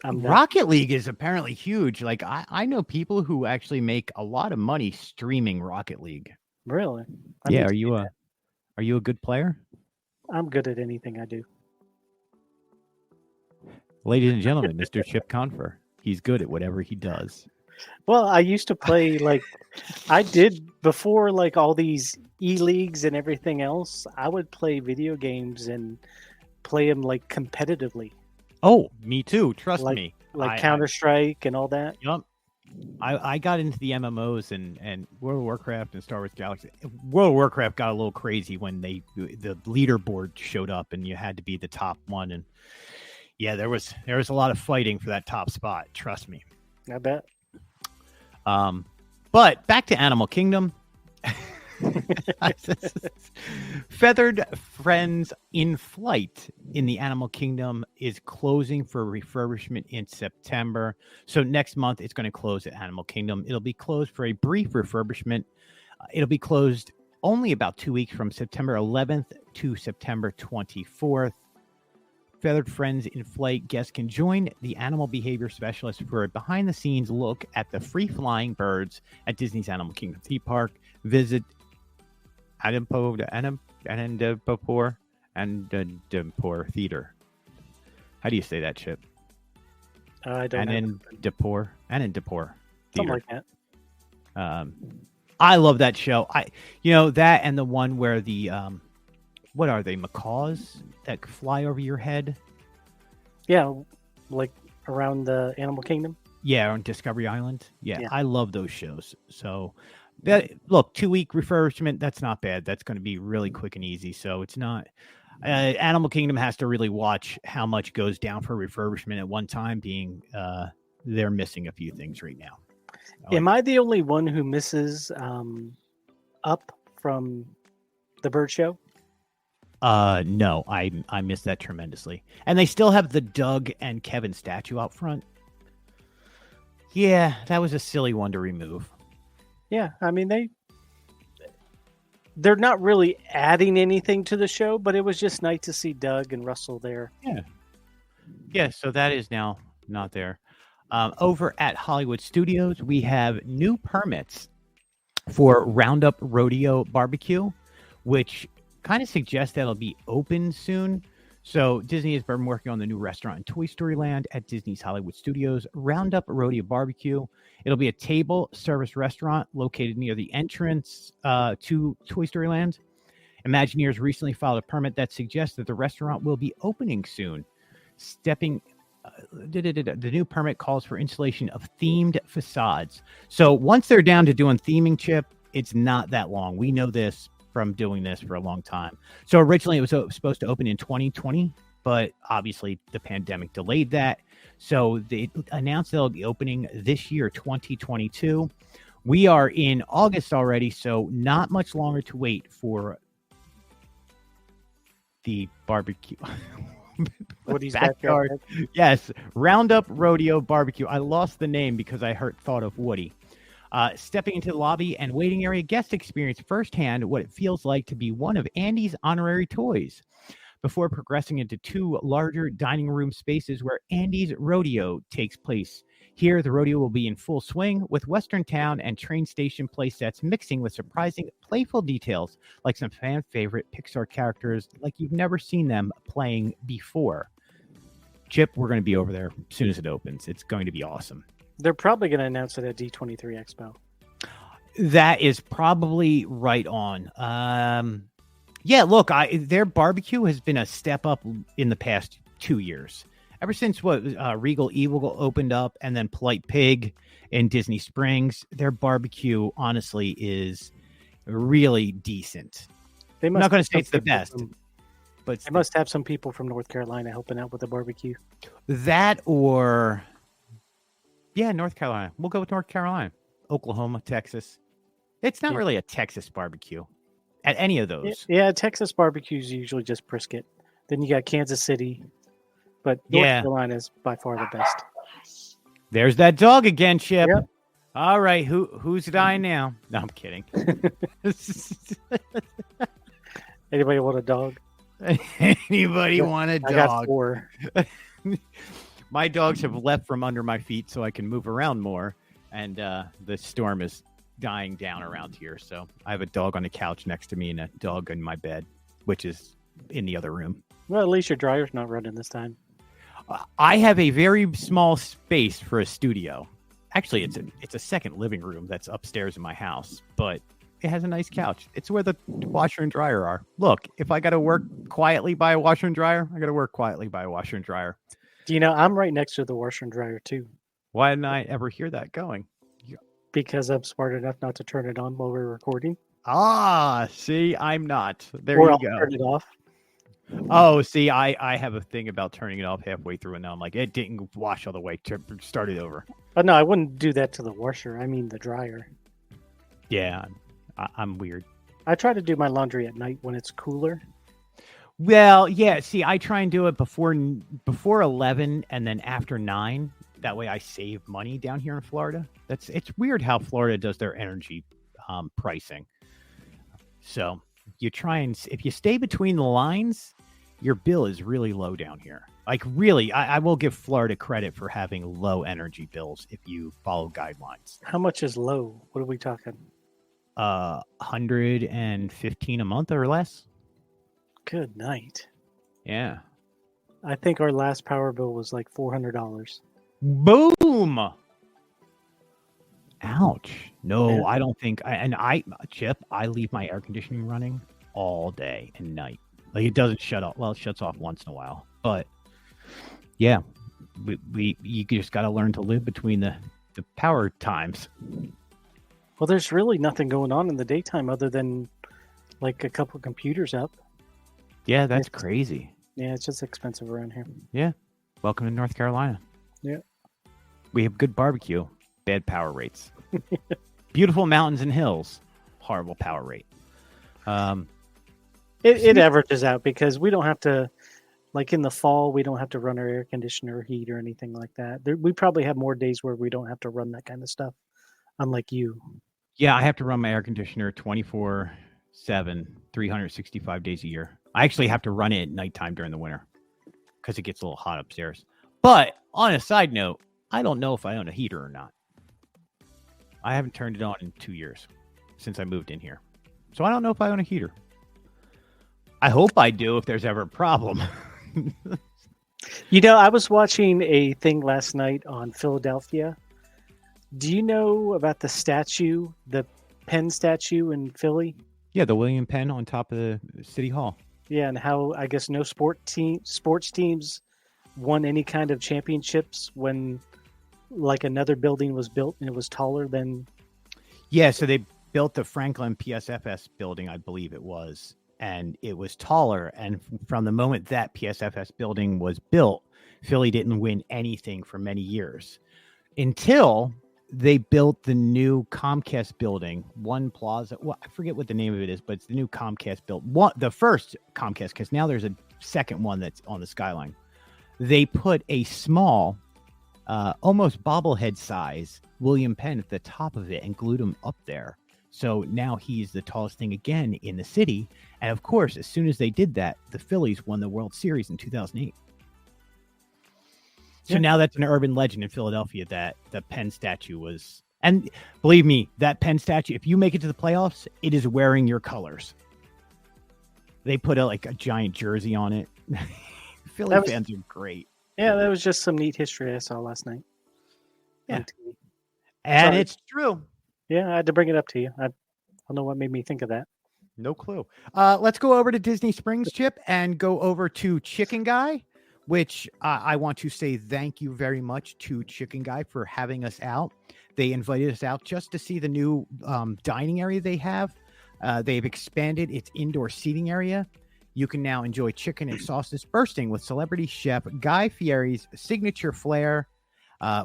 Rocket League is apparently huge. Like I know people who actually make a lot of money streaming Rocket League. Really? Are you a good player? I'm good at anything I do. Ladies and gentlemen, Mr. Chip Confer. He's good at whatever he does. Well, I used to play I did before all these e-leagues and everything else. I would play video games and play them competitively. Oh, me too. Trust me. Counter-Strike and all that. Yep. I got into the MMOs and World of Warcraft and Star Wars Galaxy. World of Warcraft got a little crazy when the leaderboard showed up and you had to be the top one. And yeah, there was a lot of fighting for that top spot. Trust me. I bet. But back to Animal Kingdom. Feathered Friends in Flight in the Animal Kingdom is closing for refurbishment in September. So next month it's going to close at Animal Kingdom. It'll be closed for a brief refurbishment. It'll be closed only about 2 weeks from September 11th to September 24th. Feathered Friends in Flight guests can join the animal behavior specialist for a behind-the-scenes look at the free-flying birds at Disney's Animal Kingdom theme park. Visit Anandapur Theater. How do you say that, Chip? I don't know. Anandapur Something Theater. like that. I love that show. That and the one where the what are they, macaws that fly over your head? Yeah, around the Animal Kingdom. Yeah, on Discovery Island. Yeah, Yeah. I love those shows. So, 2-week refurbishment, that's not bad. That's going to be really quick and easy. So it's not. Animal Kingdom has to really watch how much goes down for refurbishment at one time, being they're missing a few things right now. Am I the only one who misses Up from the Bird Show? No, I miss that tremendously. And they still have the Doug and Kevin statue out front. Yeah, that was a silly one to remove. Yeah, I mean they're not really adding anything to the show, but it was just nice to see Doug and Russell there. Yeah. So that is now not there. Over at Hollywood Studios, we have new permits for Roundup Rodeo Barbecue, which kind of suggests that it'll be open soon. So Disney has been working on the new restaurant in Toy Story Land at Disney's Hollywood Studios, Roundup Rodeo Barbecue. It'll be a table service restaurant located near the entrance to Toy Story Land. Imagineers recently filed a permit that suggests that the restaurant will be opening soon. The new permit calls for installation of themed facades. So once they're down to doing theming, Chip, it's not that long. We know this from doing this for a long time. So originally it was supposed to open in 2020, but obviously the pandemic delayed that. So they announced they'll be opening this year, 2022. We are in August already, so not much longer to wait for the barbecue. Woody's backyard. Yes, Roundup Rodeo Barbecue. I lost the name because I thought of Woody. Stepping into the lobby and waiting area, guests experience firsthand what it feels like to be one of Andy's honorary toys before progressing into 2 larger dining room spaces where Andy's rodeo takes place. Here, the rodeo will be in full swing with Western Town and train station play sets mixing with surprising, playful details like some fan favorite Pixar characters like you've never seen them playing before. Chip, we're going to be over there as soon as it opens. It's going to be awesome. They're probably going to announce it at D23 Expo. That is probably right on. Yeah, look, their barbecue has been a step up in the past 2 years. Ever since Regal Eagle opened up and then Polite Pig in Disney Springs, their barbecue, honestly, is really decent. I'm not going to say it's the best, but they must have some people from North Carolina helping out with the barbecue. That or, yeah, North Carolina. We'll go with North Carolina. Oklahoma, Texas. It's not really a Texas barbecue at any of those. Yeah, Texas barbecue is usually just brisket. Then you got Kansas City. But North Carolina is by far the best. There's that dog again, Chip. Yep. All right, who's dying now? No, I'm kidding. Anybody want a dog? Anybody want a dog? I got 4. My dogs have left from under my feet so I can move around more, and the storm is dying down around here. So I have a dog on the couch next to me and a dog in my bed, which is in the other room. Well, at least your dryer's not running this time. I have a very small space for a studio. Actually, it's a second living room that's upstairs in my house, but it has a nice couch. It's where the washer and dryer are. Look, if I got to work quietly by a washer and dryer, I got to work quietly by a washer and dryer. Do you know, I'm right next to the washer and dryer, too. Why didn't I ever hear that going? Because I'm smart enough not to turn it on while we're recording. Ah, see, I'm not. There or you I'll go. Turn it off. Oh, see, I have a thing about turning it off halfway through, and now I'm like, it didn't wash all the way to start it over. But no, I wouldn't do that to the washer. I mean the dryer. Yeah, I'm weird. I try to do my laundry at night when it's cooler. Well, yeah, see, I try and do it before 11 and then after 9. That way I save money down here in Florida. It's weird how Florida does their energy pricing. So you try and, if you stay between the lines, your bill is really low down here. Like really, I will give Florida credit for having low energy bills if you follow guidelines. How much is low? What are we talking? 115 a month or less. Good night. Yeah. I think our last power bill was like $400. Boom. Ouch. No, Yeah. I don't think. Chip, I leave my air conditioning running all day and night. Like it doesn't shut off. Well, it shuts off once in a while, but yeah, you just got to learn to live between the power times. Well, there's really nothing going on in the daytime other than like a couple computers up. Yeah, that's crazy. Yeah, it's just expensive around here. Yeah. Welcome to North Carolina. Yeah. We have good barbecue, bad power rates. Beautiful mountains and hills, horrible power rate. It averages out because we don't have to, like in the fall, we don't have to run our air conditioner or heat or anything like that. We probably have more days where we don't have to run that kind of stuff, unlike you. Yeah, I have to run my air conditioner 24/7, 365 days a year. I actually have to run it at nighttime during the winter because it gets a little hot upstairs. But on a side note, I don't know if I own a heater or not. I haven't turned it on in 2 years since I moved in here. So I don't know if I own a heater. I hope I do if there's ever a problem. You know, I was watching a thing last night on Philadelphia. Do you know about the statue, the Penn statue in Philly? Yeah, the William Penn on top of the City Hall. Yeah, and how I guess no sports teams won any kind of championships when like another building was built and it was taller than. Yeah, so they built the Franklin PSFS building, I believe it was, and it was taller. And from the moment that PSFS building was built, Philly didn't win anything for many years until they built the new Comcast building, One Plaza. Well, I forget what the name of it is, but it's the new Comcast the first Comcast, because now there's a second one that's on the skyline. They put a small almost bobblehead size William Penn at the top of it and glued him up there. So now he's the tallest thing again in the city. And of course, as soon as they did that, the Phillies won the World Series in 2008. So now that's an urban legend in Philadelphia that the Penn statue was. And believe me, that Penn statue, if you make it to the playoffs, it is wearing your colors. They put a giant jersey on it. Philly fans are great. Yeah, that was just some neat history I saw last night. Yeah. And it's true. Yeah, I had to bring it up to you. I don't know what made me think of that. No clue. Let's go over to Disney Springs, Chip, and go over to Chicken Guy, which I want to say thank you very much to Chicken Guy for having us out. They invited us out just to see the new dining area they have. They've expanded its indoor seating area. You can now enjoy chicken and sauces bursting with celebrity chef Guy Fieri's signature flair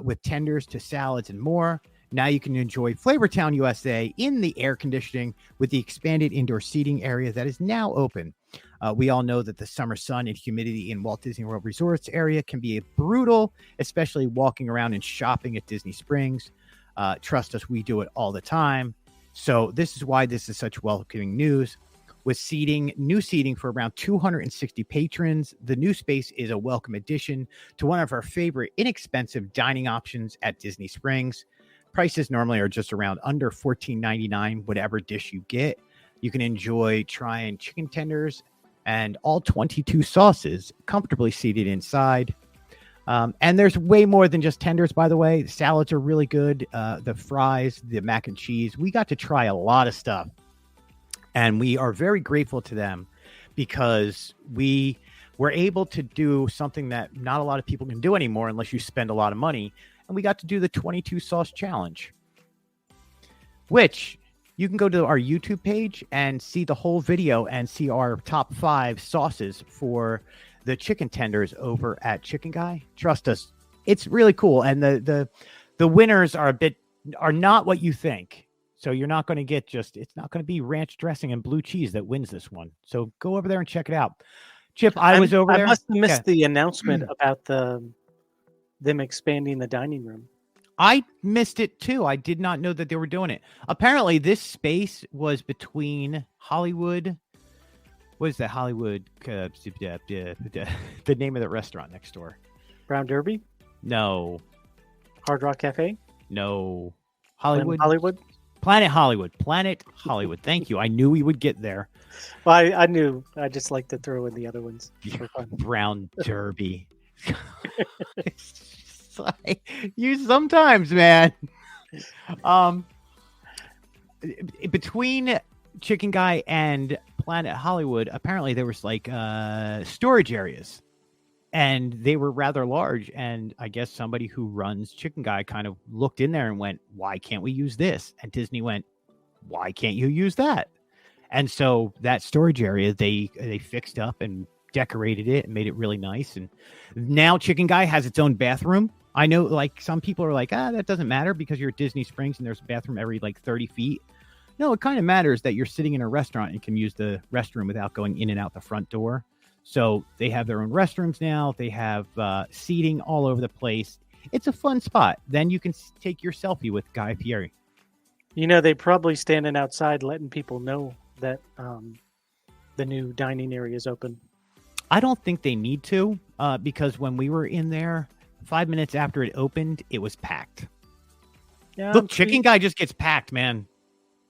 with tenders to salads and more. Now you can enjoy Flavortown USA in the air conditioning with the expanded indoor seating area that is now open. We all know that the summer sun and humidity in Walt Disney World Resorts area can be brutal, especially walking around and shopping at Disney Springs. Trust us, we do it all the time. So this is why this is such welcoming news. With new seating for around 260 patrons, the new space is a welcome addition to one of our favorite inexpensive dining options at Disney Springs. Prices normally are just around under $14.99, whatever dish you get. You can enjoy trying chicken tenders and all 22 sauces comfortably seated inside. And there's way more than just tenders, by the way. The salads are really good. The fries, the mac and cheese. We got to try a lot of stuff. And we are very grateful to them because we were able to do something that not a lot of people can do anymore unless you spend a lot of money. And we got to do the 22 sauce challenge, which you can go to our YouTube page and see the whole video and see our top 5 sauces for the chicken tenders over at Chicken Guy. Trust us, it's really cool. And the winners are not what you think. So you're not going to get it's not going to be ranch dressing and blue cheese that wins this one. So go over there and check it out. Chip, I was over there. I must have missed the announcement about them expanding the dining room. I missed it too. I did not know that they were doing it. Apparently, this space was between Hollywood. What is that? Hollywood? The name of the restaurant next door. Brown Derby? No. Hard Rock Cafe? No. Hollywood? Planet Hollywood. Thank you. I knew we would get there. Well, I knew. I just like to throw in the other ones. Brown Derby. You sometimes, man. Between Chicken Guy and Planet Hollywood, apparently there was storage areas, and they were rather large. And I guess somebody who runs Chicken Guy kind of looked in there and went, "Why can't we use this?" And Disney went, "Why can't you use that?" And so that storage area they fixed up and decorated it and made it really nice. And now Chicken Guy has its own bathroom. I know some people are like, that doesn't matter because you're at Disney Springs and there's a bathroom every 30 feet. No, it kind of matters that you're sitting in a restaurant and can use the restroom without going in and out the front door. So they have their own restrooms now. They have seating all over the place. It's a fun spot. Then you can take your selfie with Guy Fieri. They probably standing outside letting people know that the new dining area is open. I don't think they need to because when we were in there, 5 minutes after it opened, it was packed. Yeah, look, Chicken Guy just gets packed, man.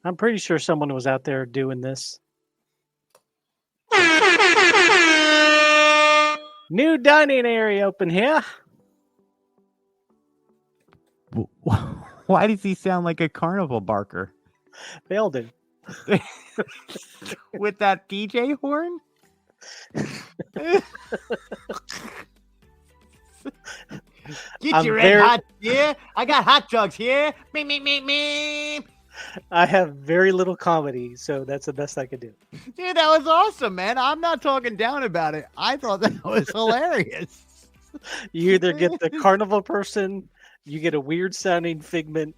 I'm pretty sure someone was out there doing this. New dining area open here. Why does he sound like a carnival barker? They all do. With that DJ horn? Get your red hot here. I got hot dogs here. Me. I have very little comedy, so that's the best I could do. Dude, that was awesome, man. I'm not talking down about it. I thought that was hilarious. You either get the carnival person, you get a weird sounding Figment,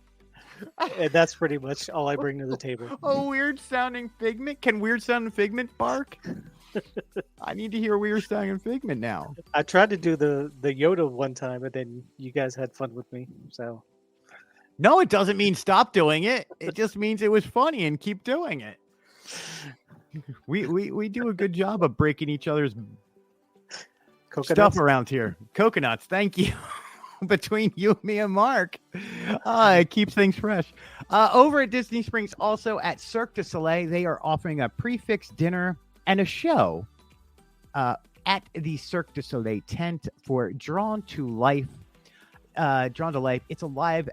and that's pretty much all I bring to the table. A weird sounding Figment? Can weird sounding Figment bark? I need to hear Weird Stang and Figment now. I tried to do the Yoda one time, but then you guys had fun with me. So No, it doesn't mean stop doing it. It just means it was funny and keep doing it. We do a good job of breaking each other's stuff around here. Coconuts, thank you. Between you, me, and Mark. It keeps things fresh. Over at Disney Springs, also at Cirque du Soleil, they are offering a prefix dinner and a show at the Cirque du Soleil tent for Drawn to Life. It's a live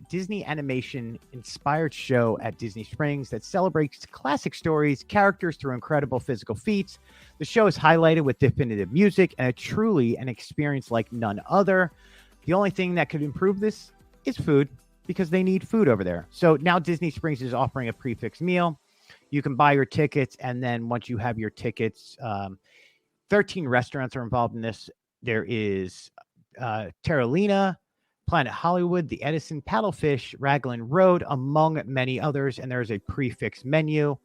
Disney animation inspired show at Disney Springs that celebrates classic stories, characters through incredible physical feats. The show is highlighted with definitive music and truly an experience like none other. The only thing that could improve this is food, because they need food over there. So now Disney Springs is offering a prefix meal. You can buy your tickets, and then once you have your tickets, 13 restaurants are involved in this. There is Terralina, Planet Hollywood, the Edison, Paddlefish, Raglan Road, among many others. And there's a prefix menu.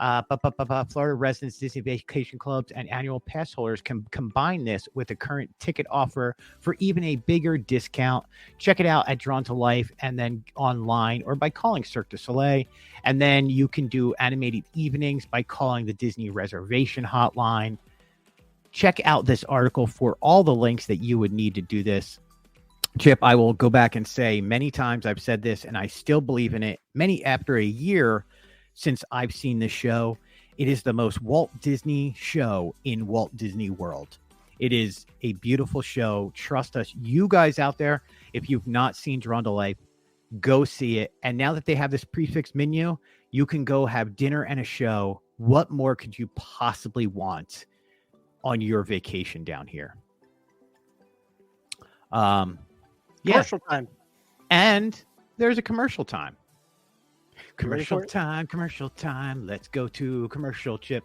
Florida residents, Disney Vacation Clubs, and annual pass holders can combine this with the current ticket offer for even a bigger discount. Check it out at Drawn to Life, and then online or by calling Cirque du Soleil. And then you can do animated evenings by calling the Disney reservation hotline. Check out this article for all the links that you would need to do this. Chip, I will go back and say many times I've said this, and I still believe in it. After a year since I've seen this show, it is the most Walt Disney show in Walt Disney World. It is a beautiful show. Trust us, you guys out there, if you've not seen Drawn to Life, go see it. And now that they have this prefix menu, you can go have dinner and a show. What more could you possibly want on your vacation down here? Commercial time. And there's a commercial time. Commercial time. Let's go to commercial, Chip.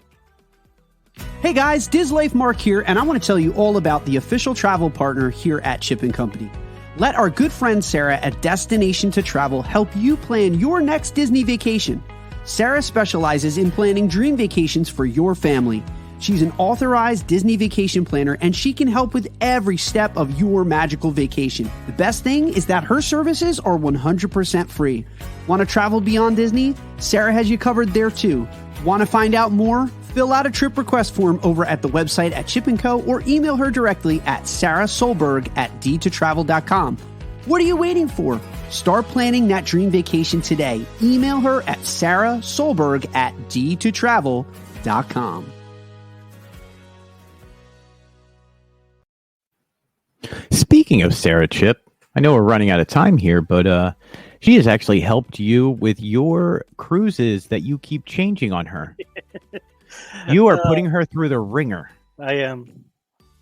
Hey guys, Dislife Mark here, and I want to tell you all about the official travel partner here at Chip & Company. Let our good friend Sarah at Destination to Travel help you plan your next Disney vacation. Sarah specializes in planning dream vacations for your family. She's an authorized Disney vacation planner, and she can help with every step of your magical vacation. The best thing is that her services are 100% free. Want to travel beyond Disney? Sarah has you covered there too. Want to find out more? Fill out a trip request form over at the website at Chip & Co. or email her directly at sarahsolberg@d2travel.com. What are you waiting for? Start planning that dream vacation today. Email her at sarahsolberg@d2travel.com. Speaking of Sarah, Chip, I know we're running out of time here, but she has actually helped you with your cruises that you keep changing on her. You are putting her through the ringer. I am.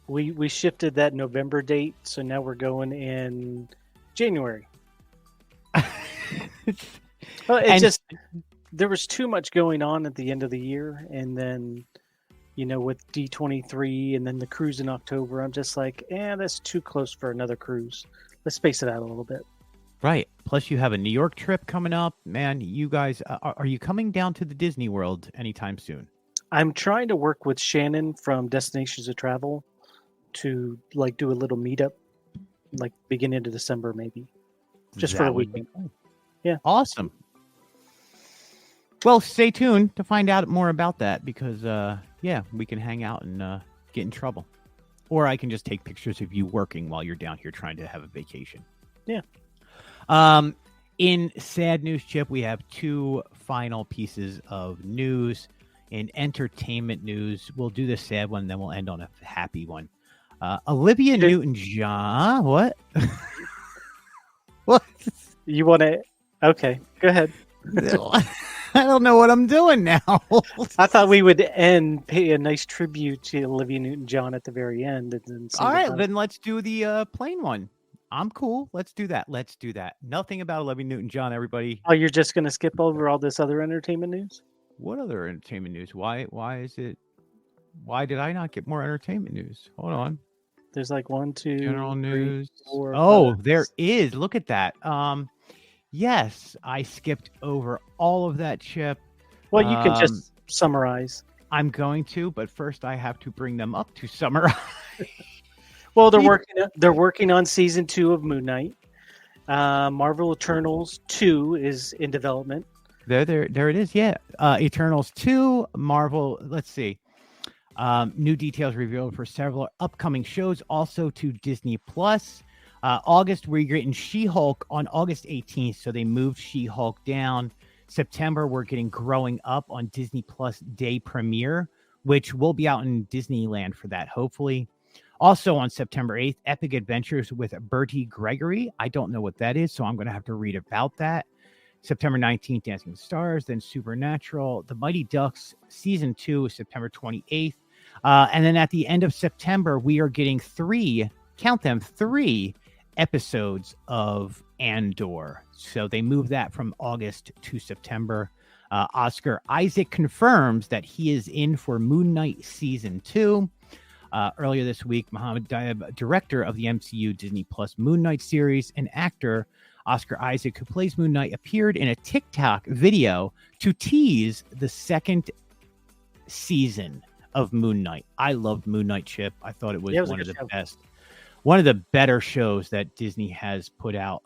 We shifted that November date, so now we're going in January. There was too much going on at the end of the year, and then with D23 and then the cruise in October, I'm just like, that's too close for another cruise. Let's space it out a little bit. Right. Plus, you have a New York trip coming up. Man, you guys, are you coming down to the Disney World anytime soon? I'm trying to work with Shannon from Destinations of Travel to do a little meetup, beginning of December, maybe. Just for a week. Cool. Yeah. Awesome. Well, stay tuned to find out more about that because, we can hang out and get in trouble. Or I can just take pictures of you working while you're down here trying to have a vacation. Yeah. In sad news, Chip, we have two final pieces of news. In entertainment news, we'll do the sad one, then we'll end on a happy one. Olivia Newton-John. What? What? You want to? Okay, go ahead. I don't know what I'm doing now. I thought we would pay a nice tribute to Olivia Newton-John at the very end. And then all right, then let's do the plain one. I'm cool. Let's do that. Nothing about Olivia Newton-John, everybody. Oh, you're just going to skip over all this other entertainment news? What other entertainment news? Why did I not get more entertainment news? Hold on. There's 1, 2, general 3, news. 4, Oh, 5, there is. Look at that. Yes, I skipped over all of that, Chip. Well, you can just summarize. I'm going to, but first I have to bring them up to summarize. Well, they're working on season 2 of Moon Knight. Marvel Eternals 2 is in development. There it is. Yeah. Eternals 2, Marvel. Let's see. New details revealed for several upcoming shows, also to Disney Plus. August, we're getting She-Hulk on August 18th, so they moved She-Hulk down. September, we're getting Growing Up on Disney Plus day premiere, which will be out in Disneyland for that, hopefully. Also on September 8th, Epic Adventures with Bertie Gregory. I don't know what that is, so I'm going to have to read about that. September 19th, Dancing with the Stars, then Supernatural. The Mighty Ducks Season 2 is September 28th. And then at the end of September, we are getting 3 episodes of Andor. So they moved that from August to September. Oscar Isaac confirms that he is in for Moon Knight Season 2. Earlier this week, Mohammed Diab, director of the MCU Disney Plus Moon Knight series and actor Oscar Isaac, who plays Moon Knight, appeared in a TikTok video to tease the second season of Moon Knight. I loved Moon Knight, Chip. I thought it was one of the best. One of the better shows that Disney has put out.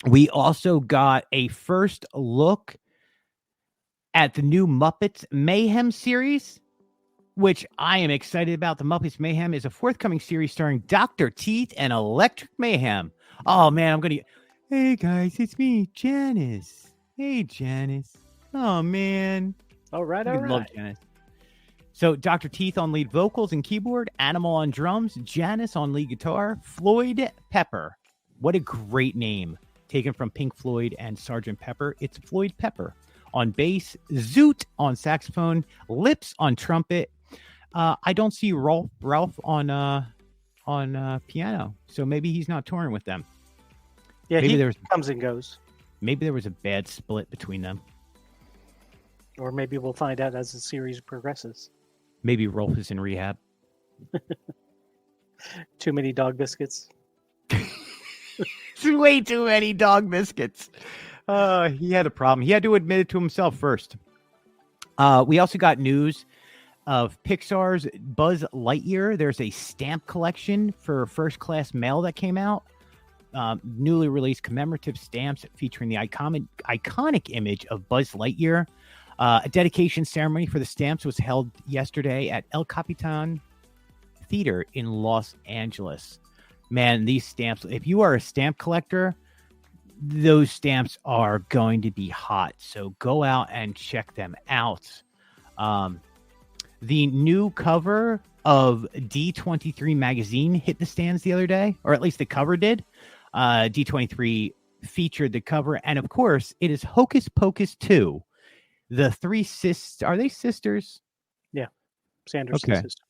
We also got a first look at the new Muppets Mayhem series, which I am excited about. The Muppets Mayhem is a forthcoming series starring Dr. Teeth and Electric Mayhem. Oh, man, hey, guys, it's me, Janice. Hey, Janice. Oh, man. All right. Love Janice. So Dr. Teeth on lead vocals and keyboard, Animal on drums, Janice on lead guitar, Floyd Pepper. What a great name. Taken from Pink Floyd and Sgt. Pepper. It's Floyd Pepper on bass, Zoot on saxophone, Lips on trumpet. I don't see Ralph on piano, so maybe he's not touring with them. Yeah, he comes and goes. Maybe there was a bad split between them. Or maybe we'll find out as the series progresses. Maybe Rolf is in rehab. Too many dog biscuits. It's way too many dog biscuits. He had a problem. He had to admit it to himself first. We also got news of Pixar's Buzz Lightyear. There's a stamp collection for First Class Mail that came out. Newly released commemorative stamps featuring the iconic image of Buzz Lightyear. A dedication ceremony for the stamps was held yesterday at El Capitan Theater in Los Angeles. Man, these stamps, if you are a stamp collector, those stamps are going to be hot. So go out and check them out. The new cover of D23 magazine hit the stands the other day, or at least the cover did. D23 featured the cover, and of course, it is Hocus Pocus 2. The 3 sisters, are they sisters? Yeah, Sanderson sisters.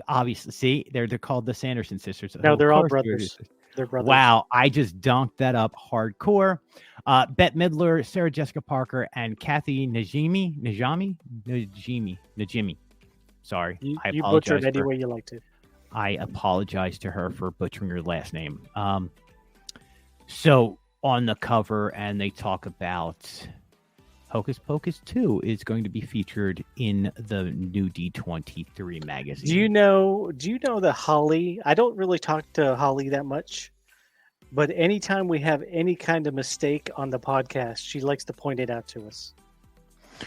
Obviously, see, they're called the Sanderson sisters. No, they're all brothers. They're brothers. Wow, I just dunked that up hardcore. Bette Midler, Sarah Jessica Parker, and Kathy Najimy. Sorry, I apologize. You butchered any way you like to. I apologize to her for butchering her last name. So on the cover, and they talk about Hocus Pocus 2 is going to be featured in the new D23 magazine. Do you know that Holly, I don't really talk to Holly that much, but anytime we have any kind of mistake on the podcast, she likes to point it out to us.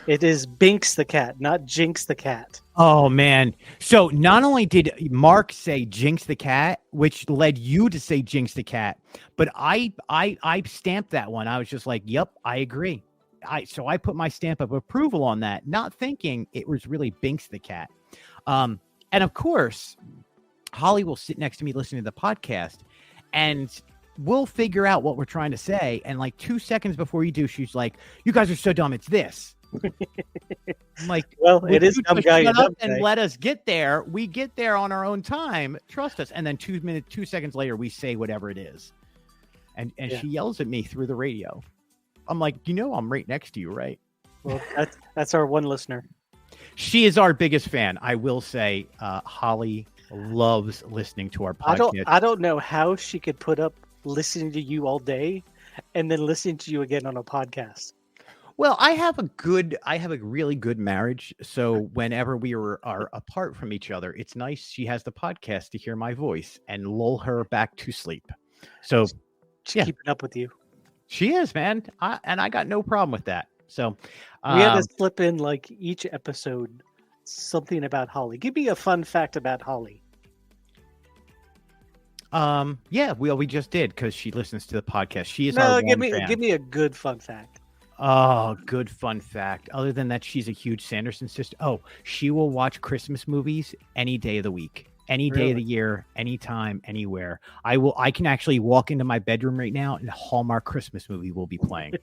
It is Binks the cat, not Jinx the cat. Oh, man. So not only did Mark say Jinx the cat, which led you to say Jinx the cat, but I stamped that one. I was just like, yep, I agree. So I put my stamp of approval on that, not thinking it was really Binks the cat. And of course, Holly will sit next to me listening to the podcast, and we'll figure out what we're trying to say. And like 2 seconds before you do, she's like, "You guys are so dumb. It's this." I'm like, well, it is dumb guy. Shut up and let us get there. We get there on our own time. Trust us. And then 2 seconds later, we say whatever it is. And she yells at me through the radio. I'm like, I'm right next to you, right? Well, that's our one listener. She is our biggest fan. I will say, Holly loves listening to our podcast. I don't know how she could put up listening to you all day and then listening to you again on a podcast. Well, I have a really good marriage. So whenever are apart from each other, it's nice. She has the podcast to hear my voice and lull her back to sleep. So She's keeping up with you. She is, man. I got no problem with that. So we had to slip in like each episode something about Holly. Give me a fun fact about Holly. Yeah, we just did because she listens to the podcast. She is our give me a good fun fact. Oh, good fun fact. Other than that, she's a huge Sanderson sister. Oh, she will watch Christmas movies any day of the week, any day of the year, anytime, anywhere. I can actually walk into my bedroom right now and a Hallmark Christmas movie will be playing.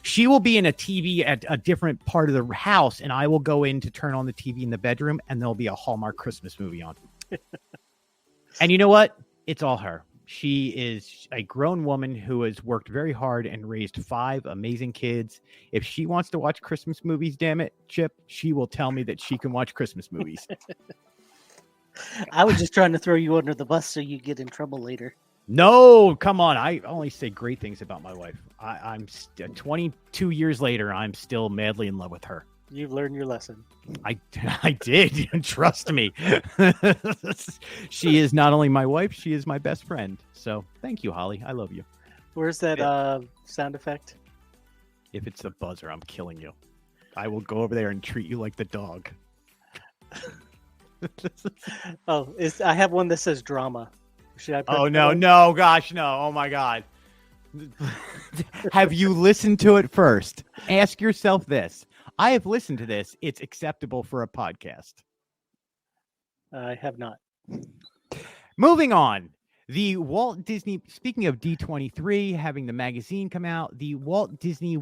She will be in a TV at a different part of the house, and I will go in to turn on the TV in the bedroom, and there'll be a Hallmark Christmas movie on. And you know what? It's all her. She is a grown woman who has worked very hard and raised 5 amazing kids. If she wants to watch Christmas movies, damn it, Chip, she will tell me that she can watch Christmas movies. I was just trying to throw you under the bus so you get in trouble later. No, come on. I only say great things about my wife. I'm 22 years later. I'm still madly in love with her. You've learned your lesson. I did. Trust me. She is not only my wife, she is my best friend. So thank you, Holly. I love you. Where's that sound effect? If it's the buzzer, I'm killing you. I will go over there and treat you like the dog. I have one that says drama. Should I put no, gosh, no. Oh my God. Have you listened to it first? Ask yourself this. I have listened to this. It's acceptable for a podcast. I have not. Moving on. The Walt Disney, speaking of D23, having the magazine come out, the Walt Disney's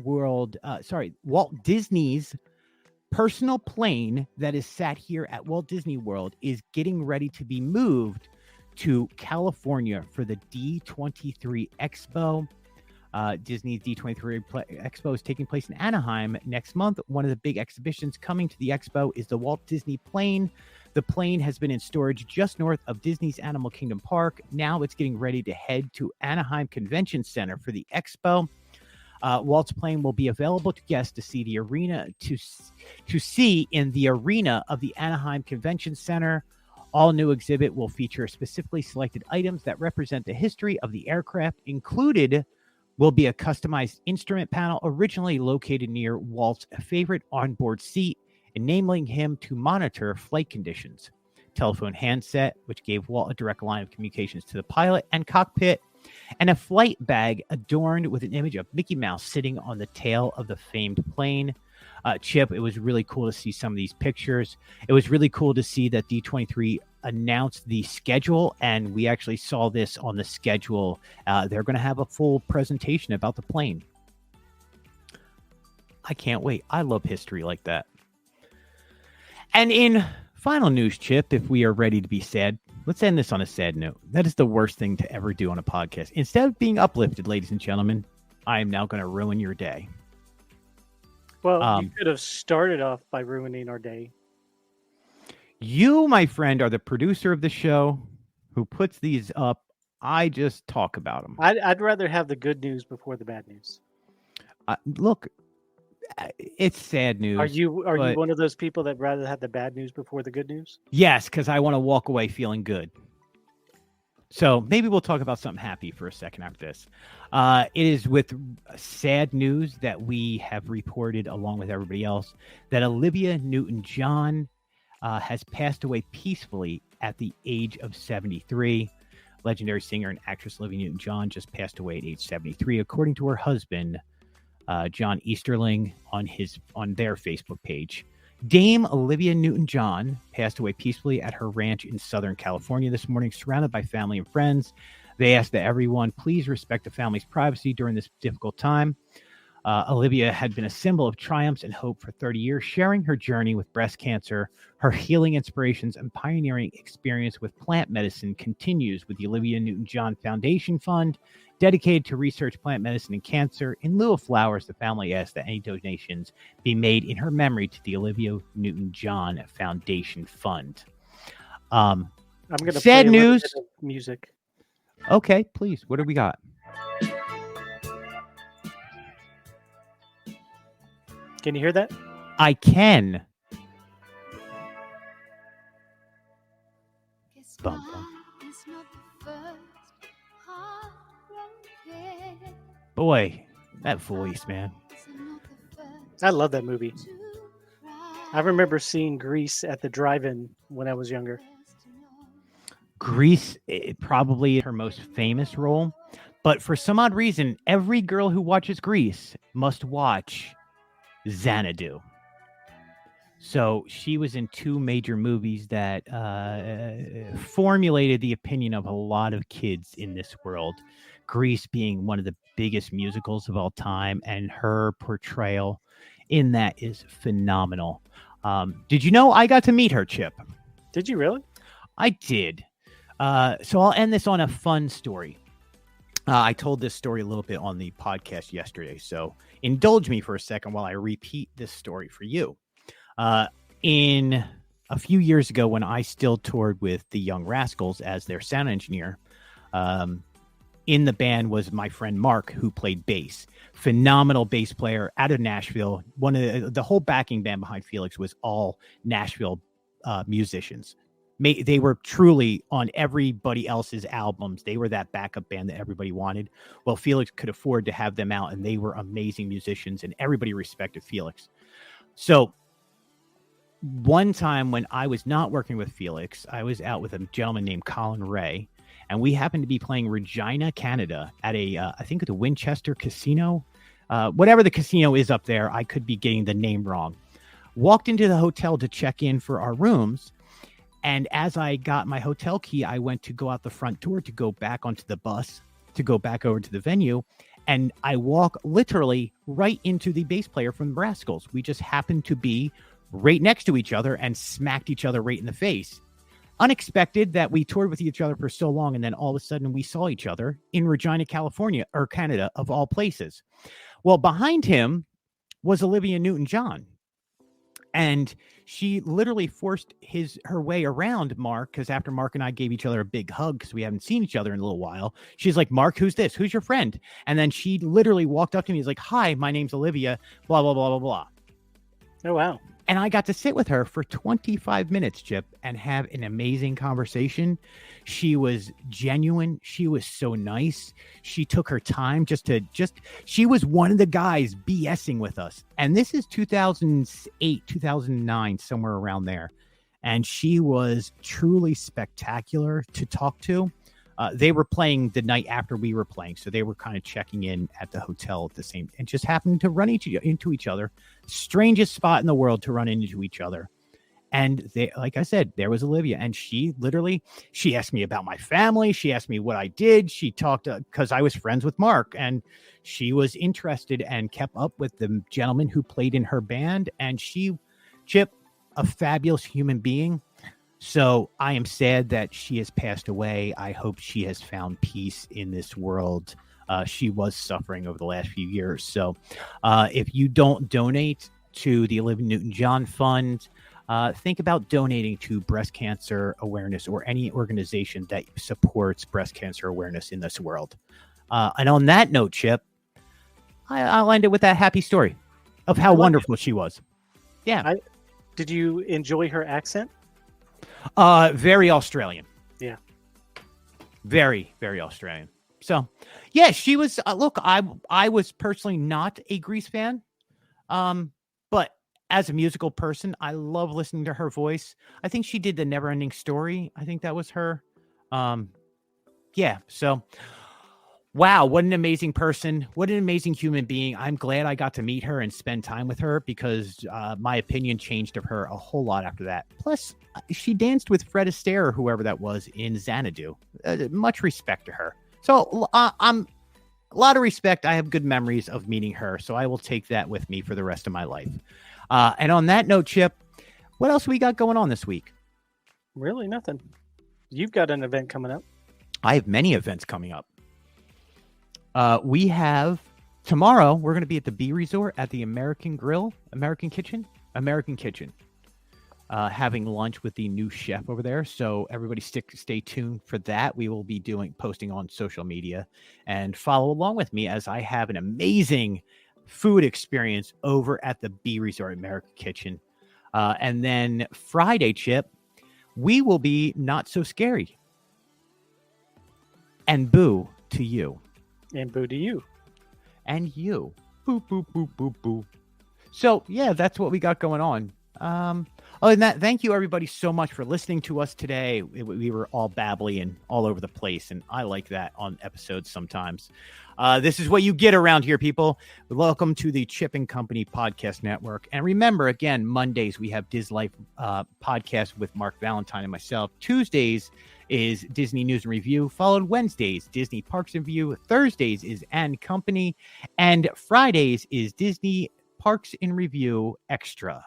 personal plane that is sat here at Walt Disney World is getting ready to be moved to California for the D23 Expo. Disney's D23 Expo is taking place in Anaheim next month. One of the big exhibitions coming to the expo is the Walt Disney plane. The plane has been in storage just north of Disney's Animal Kingdom Park. Now it's getting ready to head to Anaheim Convention Center for the expo. Walt's plane will be available to guests to see the arena to see in the arena of the Anaheim Convention Center. All new exhibit will feature specifically selected items that represent the history of the aircraft. Included will be a customized instrument panel originally located near Walt's favorite onboard seat, enabling him to monitor flight conditions. Telephone handset, which gave Walt a direct line of communications to the pilot and cockpit, and a flight bag adorned with an image of Mickey Mouse sitting on the tail of the famed plane. Chip, it was really cool to see some of these pictures. It was really cool to see that D23 announced the schedule, and we actually saw this on the schedule. They're going to have a full presentation about the plane. I can't wait. I love history like that. And in final news, Chip, if we are ready to be sad, let's end this on a sad note. That is the worst thing to ever do on a podcast. Instead of being uplifted, ladies and gentlemen, I am now going to ruin your day. Well, you could have started off by ruining our day. You, my friend, are the producer of the show who puts these up. I just talk about them. I'd rather have the good news before the bad news. Look, it's sad news. Are you one of those people that rather have the bad news before the good news? Yes, because I want to walk away feeling good. So maybe we'll talk about something happy for a second after this. It is with sad news that we have reported, along with everybody else, that Olivia Newton-John has passed away peacefully at the age of 73. Legendary singer and actress Olivia Newton-John just passed away at age 73, according to her husband, John Easterling, on their Facebook page. Dame Olivia Newton-John passed away peacefully at her ranch in Southern California this morning, surrounded by family and friends. They asked that everyone please respect the family's privacy during this difficult time. Olivia had been a symbol of triumphs and hope for 30 years, sharing her journey with breast cancer. Her healing inspirations and pioneering experience with plant medicine continues with the Olivia Newton-John Foundation Fund, dedicated to research plant medicine and cancer. In lieu of flowers, the family asked that any donations be made in her memory to the Olivia Newton-John Foundation Fund. I'm going to sad play news. A little bit of music. Okay, please. What do we got? Can you hear that? I can. Bum, bum. Boy, that voice, man. I love that movie. I remember seeing Grease at the drive-in when I was younger. Grease probably her most famous role, but for some odd reason, every girl who watches Grease must watch Xanadu. So she was in two major movies that formulated the opinion of a lot of kids in this world. Grease being one of the biggest musicals of all time, and her portrayal in that is phenomenal. Did you know I got to meet her, Chip? Did you really? I did. So I'll end this on a fun story. I told this story a little bit on the podcast yesterday, so indulge me for a second while I repeat this story for you. In a few years ago, when I still toured with the Young Rascals as their sound engineer, in the band was my friend Mark, who played bass. Phenomenal bass player out of Nashville. One of the whole backing band behind Felix was all Nashville musicians. They were truly on everybody else's albums. They were that backup band that everybody wanted. Well, Felix could afford to have them out, and they were amazing musicians, and everybody respected Felix. So one time when I was not working with Felix, I was out with a gentleman named Colin Ray, and we happened to be playing Regina, Canada at I think at the Winchester Casino. Whatever the casino is up there, I could be getting the name wrong. Walked into the hotel to check in for our rooms. And as I got my hotel key, I went to go out the front door to go back onto the bus, to go back over to the venue. And I walk literally right into the bass player from the Rascals. We just happened to be right next to each other and smacked each other right in the face. Unexpected that we toured with each other for so long, and then all of a sudden we saw each other in Regina, California, or Canada, of all places. Well, behind him was Olivia Newton-John. And she literally forced her way around Mark, because after Mark and I gave each other a big hug because we haven't seen each other in a little while, she's like, "Mark, who's this? Who's your friend?" And then she literally walked up to me and was like, "Hi, my name's Olivia, blah, blah, blah, blah, blah." Oh, wow. And I got to sit with her for 25 minutes, Chip, and have an amazing conversation. She was genuine. She was so nice. She took her time she was one of the guys BSing with us. And this is 2008, 2009, somewhere around there. And she was truly spectacular to talk to. They were playing the night after we were playing, so they were kind of checking in at the hotel at the same, and just happened to run into each other. Strangest spot in the world to run into each other. And they, like I said, there was Olivia, and she asked me about my family. She asked me what I did. She talked because I was friends with Mark, and she was interested and kept up with the gentleman who played in her band. And Chip, a fabulous human being. So I am sad that she has passed away. I hope she has found peace in this world. She was suffering over the last few years. So if you don't donate to the Olivia Newton-John Fund, think about donating to breast cancer awareness or any organization that supports breast cancer awareness in this world. And on that note, Chip, I'll end it with that happy story of how wonderful she was. Yeah. Did you enjoy her accent? Very Australian. Yeah. Very, very Australian. So, yeah, she was, look, I was personally not a Grease fan. But as a musical person, I love listening to her voice. I think she did the Neverending Story. I think that was her. Yeah. So, wow, what an amazing person. What an amazing human being. I'm glad I got to meet her and spend time with her, because my opinion changed of her a whole lot after that. Plus, she danced with Fred Astaire or whoever that was in Xanadu. Much respect to her. So I'm a lot of respect. I have good memories of meeting her, so I will take that with me for the rest of my life. And on that note, Chip, what else we got going on this week? Really nothing. You've got an event coming up. I have many events coming up. We have tomorrow, we're going to be at the B Resort at the American Kitchen, having lunch with the new chef over there. So everybody stay tuned for that. We will be posting on social media, and follow along with me as I have an amazing food experience over at the B Resort America Kitchen. And then Friday, Chip, we will be Not So Scary. And boo to you. And boo to you. And you. Boo, boo, boo, boo, boo. So, yeah, that's what we got going on. Other than that, thank you, everybody, so much for listening to us today. We were all babbly and all over the place, and I like that on episodes sometimes. This is what you get around here, people. Welcome to the Chip and Company Podcast Network. And remember, again, Mondays, we have Diz Life podcast with Mark Valentine and myself. Tuesdays is Disney News and Review, followed Wednesdays, Disney Parks and Review. Thursdays is And Company. And Fridays is Disney Parks in Review Extra.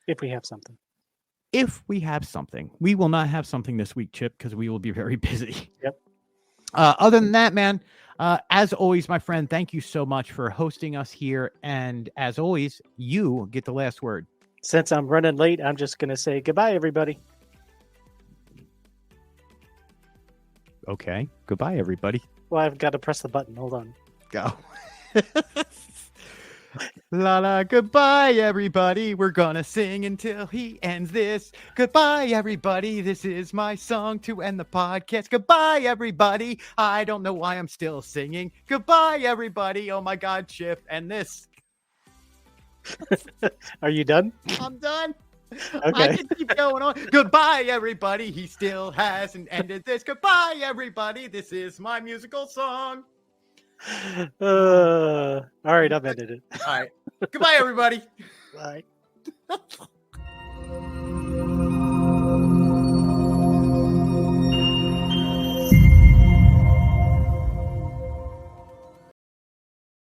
If we have something. If we have something. We will not have something this week, Chip, because we will be very busy. Yep. Other than that, man, as always, my friend, thank you so much for hosting us here. And as always, you get the last word. Since I'm running late, I'm just going to say goodbye, everybody. Okay. Goodbye, everybody. Well, I've got to press the button. Hold on. Go. La la, goodbye, everybody. We're gonna sing until he ends this. Goodbye, everybody. This is my song to end the podcast. Goodbye, everybody. I don't know why I'm still singing. Goodbye, everybody. Oh my God, Chip. And this. Are you done? I'm done. Okay. I can keep going on. Goodbye, everybody. He still hasn't ended this. Goodbye, everybody. This is my musical song. All right, I've ended it. All right. Goodbye, everybody. Bye.